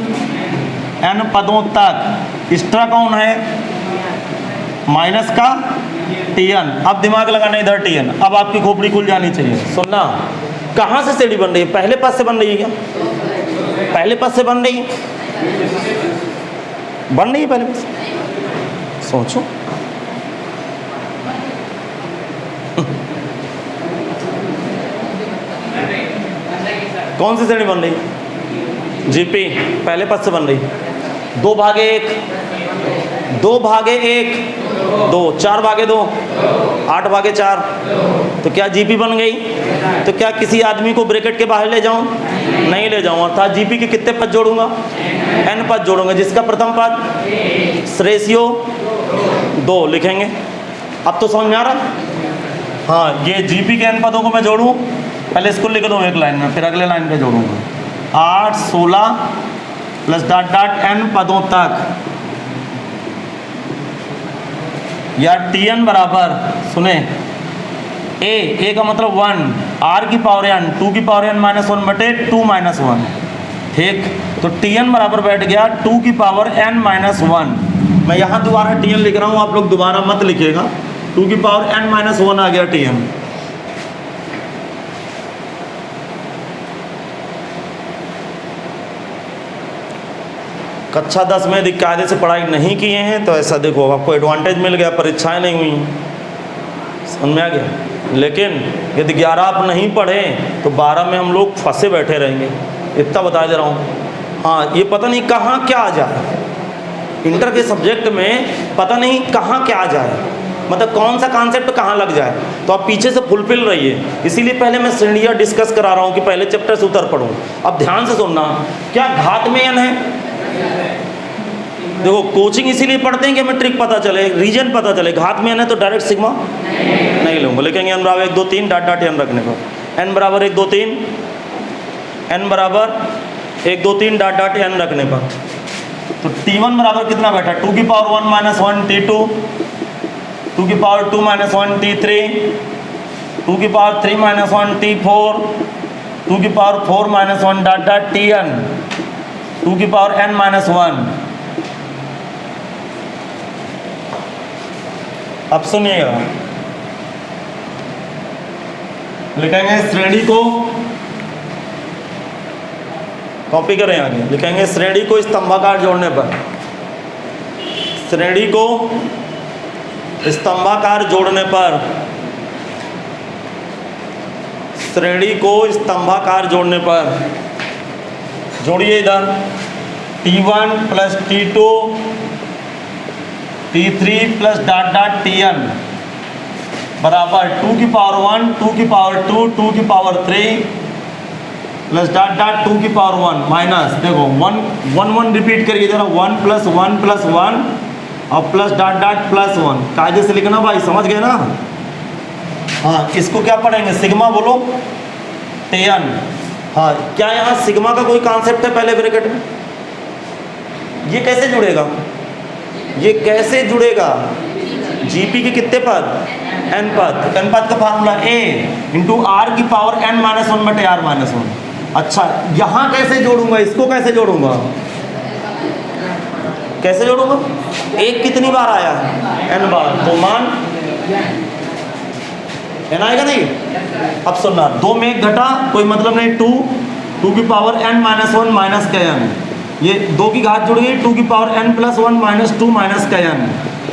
n पदों तक। एक्स्ट्रा कौन है? माइनस का टीएन। अब दिमाग लगाना इधर टीएन। अब आपकी खोपड़ी खुल जानी चाहिए। सुनना, कहाँ से श्रेणी बन रही है? पहले पद से बन रही है क्या? पहले पद से बन रही है? बन रही है पहले पद से? सोचो। कौन सी श्रेणी बन रही? जीपी पहले पद से बन रही। 2 भागे 1, 2 भागे 1, 2, 4 भागे 2, 8 भागे 4, तो क्या जीपी बन गई? तो क्या किसी आदमी को ब्रैकेट के बाहर ले जाऊं? नहीं ले जाऊं। अर्थात जीपी के कितने पद जोड़ूंगा? n पद जोड़ूंगा, जिसका प्रथम पद रेशियो 2 लिखेंगे। अब तो समझ में आ रहा? हाँ, ये जीपी के n पदों को मैं जोड़ूं, पहले इसको लिख दूँ एक लाइन में, फिर अगले लाइन पे जोड़ूंगा। 8, 16 प्लस डॉट डॉट n पदों तक, या tn बराबर, सुने, a का मतलब 1, r की पावर n, 2 की पावर n -1 बटे 2 - 1, ठीक। तो tn बराबर बैठ गया 2 की पावर n -1। मैं यहाँ दोबारा tn लिख रहा हूँ, आप लोग दोबारा मत लिखिएगा। 2 की पावर n -1 आ गया tn। कक्षा 10 में यदि कायदे से पढ़ाई नहीं किए हैं तो ऐसा देखो, आपको एडवांटेज मिल गया, परीक्षाएं नहीं हुई, समझ में आ गया। लेकिन यदि 11 आप नहीं पढ़े तो 12 में हम लोग फंसे बैठे रहेंगे, इतना बता दे रहा हूँ। हाँ, ये पता नहीं कहाँ क्या आ जाए, इंटर के सब्जेक्ट में पता नहीं कहाँ क्या आ जाए, मतलब कौन सा कॉन्सेप्ट कहाँ लग जाए, तो आप पीछे से फुलफिल रहिए। इसीलिए पहले मैं श्रेणियाँ डिस्कस करा रहा हूँ कि पहले चैप्टर से उतर पढ़ूँ। अब ध्यान से सुनना, क्या घात में n है? देखो, कोचिंग इसीलिए पढ़ते हैं कि हमें ट्रिक पता चले, रीजन पता चले। घात में n है तो डायरेक्ट सिग्मा नहीं लूँगा, लिखेंगे n बराबर 1 2 3 डॉट डॉट n रखने पर, n बराबर 1 2 3, n बराबर 1 2 3 डॉट डॉट n रखने पर। तो t1 बराबर कितना बैठा? 2 की पावर 1 -1 t2, 2 की पावर 2 -1 t3, 2 की पावर 3 -1 t4, 2 की पावर 4 -1 डॉट डॉट tn, 2 की पावर n -1। अब सुनिएगा, लिखेंगे श्रेणी को, कॉपी करें आगे, लिखेंगे श्रेणी को स्तंभाकार जोड़ने पर, श्रेणी को स्तंभाकार जोड़ने पर, श्रेणी को स्तंभाकार जोड़ने पर, जोड़िए इधर, t1 plus t2 t3 plus dot dot tn बराबर 2 की पावर 1, 2 की पावर 2, 2 की पावर 3 प्लस डॉट डॉट 2 की पावर 1 माइनस, देखो 1 1 1 रिपीट करिए जरा, 1 + 1 + 1 और प्लस डॉट डॉट प्लस 1 कायदे से लिखना भाई, समझ गए ना। हाँ, इसको क्या पढ़ेंगे, सिग्मा बोलो tan। हाँ, क्या यहाँ सिग्मा का कोई कॉन्सेप्ट है पहले ब्रैकेट में? ये कैसे जुड़ेगा, ये कैसे जुड़ेगा? जीपी के कितने पद, n पद। n पद का फार्मूला a इंटू आर की पावर n माइनस 1 बटे r माइनस 1। अच्छा, यहाँ कैसे जोड़ूंगा, इसको कैसे जोड़ूंगा, कैसे जोड़ूंगा? एक कितनी बार आया है, n बार, तो मान n आएगा नहीं। अब सुनना, 2 में 1 घटा कोई मतलब नहीं, 2 की पावर n माइनस 1 माइनस का n, ये 2 की घात जुड़ गई, 2 की power n plus 1 minus 2 minus का n,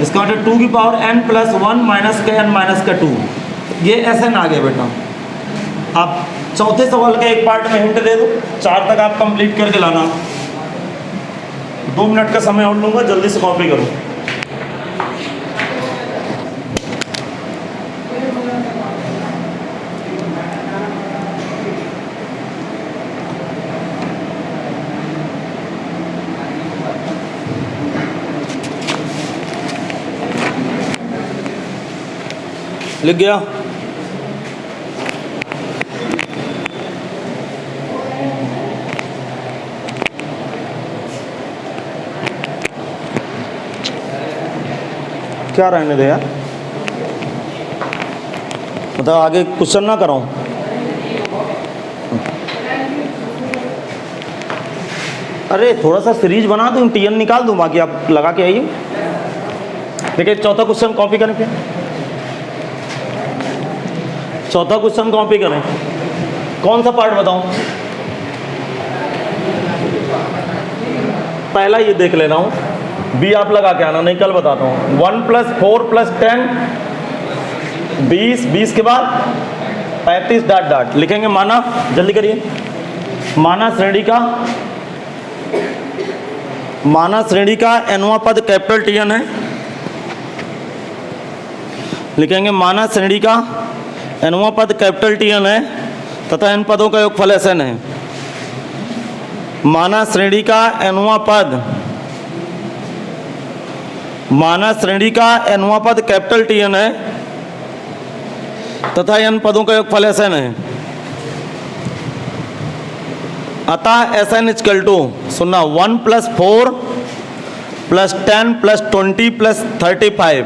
इसका मतलब 2 की पावर n प्लस 1 माइनस का n माइनस का 2, ये SN आ गया बेटा। आप चौथे सवाल के एक पार्ट में हिंट दे दो, 4 तक आप कंप्लीट करके लाना। 2 मिनट का समय और लूँगा, जल्दी से कॉपी करो। लिख गया? क्या रहने दे यार, मतलब आगे क्वेश्चन ना कराऊं। अरे थोड़ा सा सीरीज बना दूं, TN निकाल दूं, बाकी आप लगा के आइए। देखिए चौथा क्वेश्चन कॉपी करें, फिर चौथा क्वेश्चन कॉपी करें। कौन सा पार्ट बताऊं? पहला ये देख ले रहा हूं, बी आप लगा के आना, नहीं कल बताता हूं। 1 + 4 + 10 20 के बाद 35 डॉट डॉट लिखेंगे। माना, जल्दी करिए, माना श्रेणी का nवां पद कैपिटल TN है। लिखेंगे माना श्रेणी का nवां पद कैपिटल TN है तथा n पदों का योगफल SN है। माना श्रेणी का nवां पद कैपिटल TN है तथा n पदों का योगफल SN है। अतः SN इक्वल टू, सुनना, 1 + 4 + 10 + 20 + 35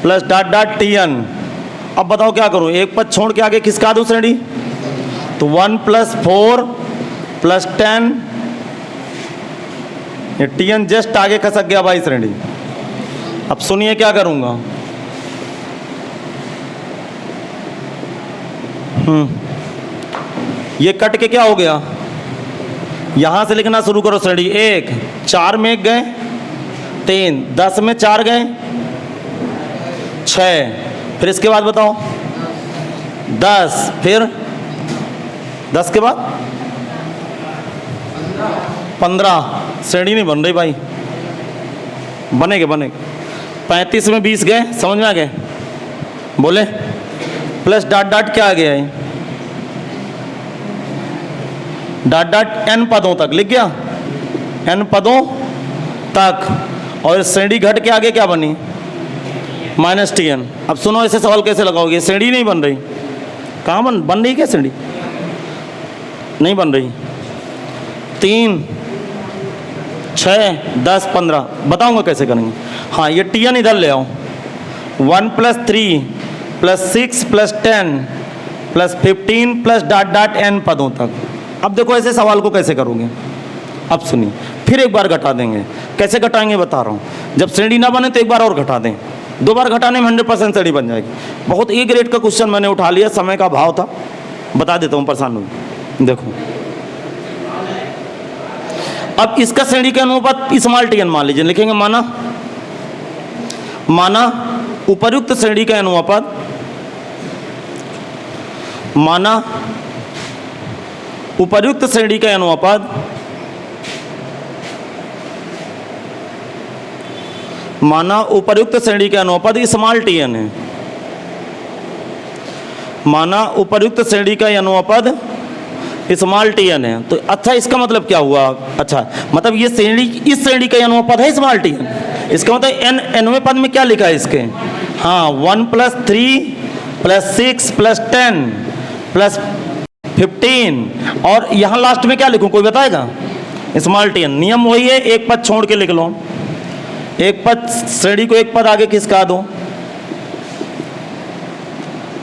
प्लस डॉट डॉट TN। अब बताओ क्या करूं, एक पद छोड़ के आगे किसका दूं श्रेणी? तो 1 + 4 + 10, ये TN जस्ट आगे खसक गया भाई श्रेणी। अब सुनिए क्या करूंगा, ये कट के क्या हो गया, यहां से लिखना शुरू करो श्रेणी। 1 4 में 1 गए, 3 10 में 4 गए, 6, फिर इसके बाद बताओ 10, फिर 10 के बाद 15, श्रेणी नहीं बन रही भाई, बनेगे 35 में 20 गए, समझ में आ गए? बोले प्लस डॉट डॉट क्या आ गया है, डॉट डॉट n पदों तक लिख गया, n पदों तक, और श्रेणी घट के आगे क्या बनी, -TN। अब सुनो ऐसे सवाल कैसे लगाओगे, श्रेणी नहीं बन रही, कहाँ बन रही क्या श्रेणी, नहीं बन रही। 3 6 10 15 बताऊंगा कैसे करेंगे। हाँ, ये TN इधर ले आओ, 1 + 3 + 6 + 10 + 15 + डॉट डॉट n पदों तक। अब देखो ऐसे सवाल को कैसे करोगे, अब सुनिए, फिर एक बार घटा देंगे। कैसे घटाएंगे बता रहा हूँ, जब श्रेणी ना बने तो एक बार और घटा दें, 2 बार घटाने में 100% श्रेणी बन जाएगी। बहुत A ग्रेड का क्वेश्चन मैंने उठा लिया, समय का भाव था, बता देता हूँ, परेशान हुई। देखो अब इसका श्रेणी का अनुपात स्मॉल TN मान लीजिए, लिखेंगे माना उपर्युक्त श्रेणी का अनुपात, माना उपर्युक्त श्रेणी का अनुपात माना उपर्युक्त श्रेणी का अनुपात स्मॉल TN है। माना उपर्युक्त श्रेणी का अनुपात स्मॉल TN है। तो अच्छा, इसका मतलब क्या हुआ, अच्छा मतलब ये श्रेणी, इस श्रेणी का अनुपात है स्मॉल TN, इसका मतलब एन एनवें पद में क्या लिखा है इसके, हाँ 1 + 3 + 6 + 10 + 15, और यहाँ लास्ट में क्या लिखूं, कोई बताएगा? Small T N. नियम वही है, एक पद छोड़ के लिख लो, एक पद श्रेणी को एक पद आगे खिसका दो।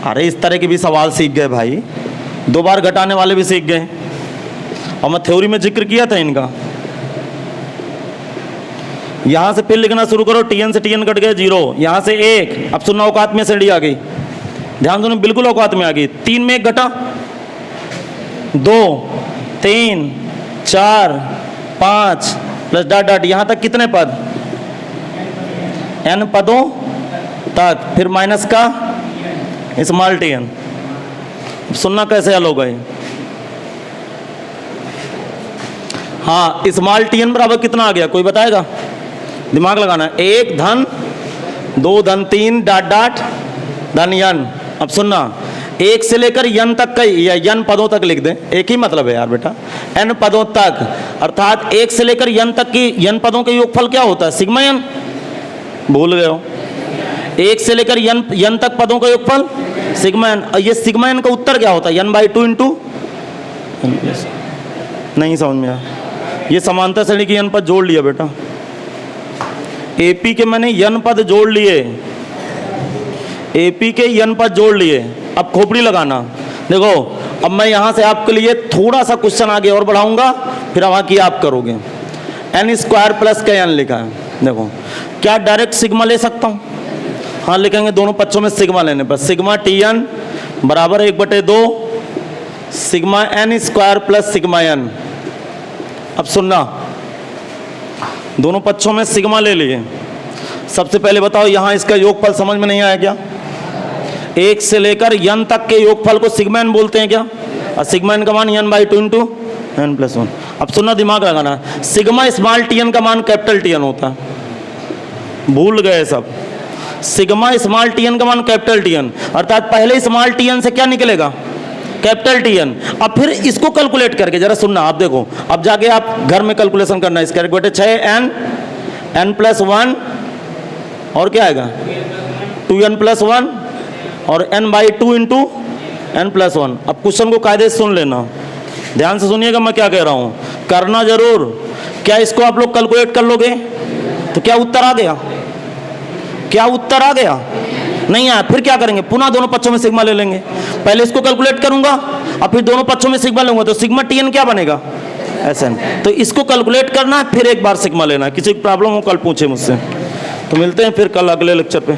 अरे इस तरह के भी सवाल सीख गए भाई, 2 बार घटाने वाले भी सीख गए, और मैं थ्योरी में जिक्र किया था इनका। यहां से फिर लिखना शुरू करो, टी एन से टी एन कट गए 0, यहां से 1, अब सुनना औकात में श्रेणी आ गई, ध्यान सुनो बिल्कुल औकात में आ गई। 3 में 1 घटा, 2 3 4 5 प्लस डॉट डॉट, यहां तक कितने पद, n पदों तक, फिर माइनस का स्मॉल टी एन। सुनना कैसे हल होगा ये, हाँ स्मॉल टी एन बराबर कितना आ गया, कोई बताएगा? दिमाग लगाना, 1 धन 2 धन 3 डॉट डॉट धन n। अब सुनना, 1 से लेकर n तक का या n पदों तक लिख दें, एक ही मतलब है यार बेटा, n पदों तक, अर्थात 1 से लेकर n तक की n पदों के योगफल क्या होता है, सिग्मा n, भूल गए हो? 1 से लेकर n तक पदों का योगफल सिग्मा n, और ये सिग्मा n का उत्तर क्या होता है, n/2 इंटू, नहीं समझ में आया, ये समांतर श्रेणी की n पद जोड़ लिया बेटा, एपी के मैंने n पद जोड़ लिए, एपी के n पद जोड़ लिए। अब खोपड़ी लगाना, देखो अब मैं यहां से आपके लिए थोड़ा सा क्वेश्चन आगे और बढ़ाऊंगा, फिर वहां की आप करोगे। n² प्लस का n लिखा है, देखो क्या डायरेक्ट सिग्मा ले सकता हूं, हाँ लिखेंगे, दोनों पक्षों में सिग्मा लेने पर, सिग्मा टी एन बराबर 1/2 sigma n² plus sigma n। अब सुनना, दोनों पक्षों में सिग्मा ले लिए। सबसे पहले बताओ यहां इसका योगफल समझ में नहीं आया क्या, 1 से लेकर n तक के योगफल को सिग्मा n बोलते हैं क्या, और सिग्मा n का मान n/2 इंटू n+1। अब सुनना, दिमाग लगाना, सिग्मा स्मॉल टी एन का मान कैपिटल टी एन होता है, भूल गए सब, सिग्मा स्मॉल टी एन का मान कैपिटल टी एन, अर्थात पहले स्मॉल टी एन से क्या निकलेगा, कैपिटल टी एन। अब फिर इसको कैलकुलेट करके जरा सुनना, आप देखो, अब जाके आप घर में कैलकुलेशन करना है इसका, बेटे 6n n+1 और क्या आएगा 2n+1 और n/2 इंटू n+1। अब क्वेश्चन को कायदे से सुन लेना, ध्यान से सुनिएगा मैं क्या कह रहा हूं, करना जरूर। क्या इसको आप लोग कैलकुलेट कर लोगे तो क्या उत्तर आ गया, क्या उत्तर आ गया, नहीं आया, फिर क्या करेंगे, पुनः दोनों पक्षों में सिग्मा ले लेंगे। पहले इसको कैलकुलेट करूंगा और फिर दोनों पक्षों में सिग्मा लूंगा, तो सिग्मा टी एन क्या बनेगा, Sn। तो इसको कैलकुलेट करना है, फिर एक बार सिग्मा लेना है। किसी प्रॉब्लम हो कल पूछे मुझसे। तो मिलते हैं फिर कल अगले लेक्चर पे।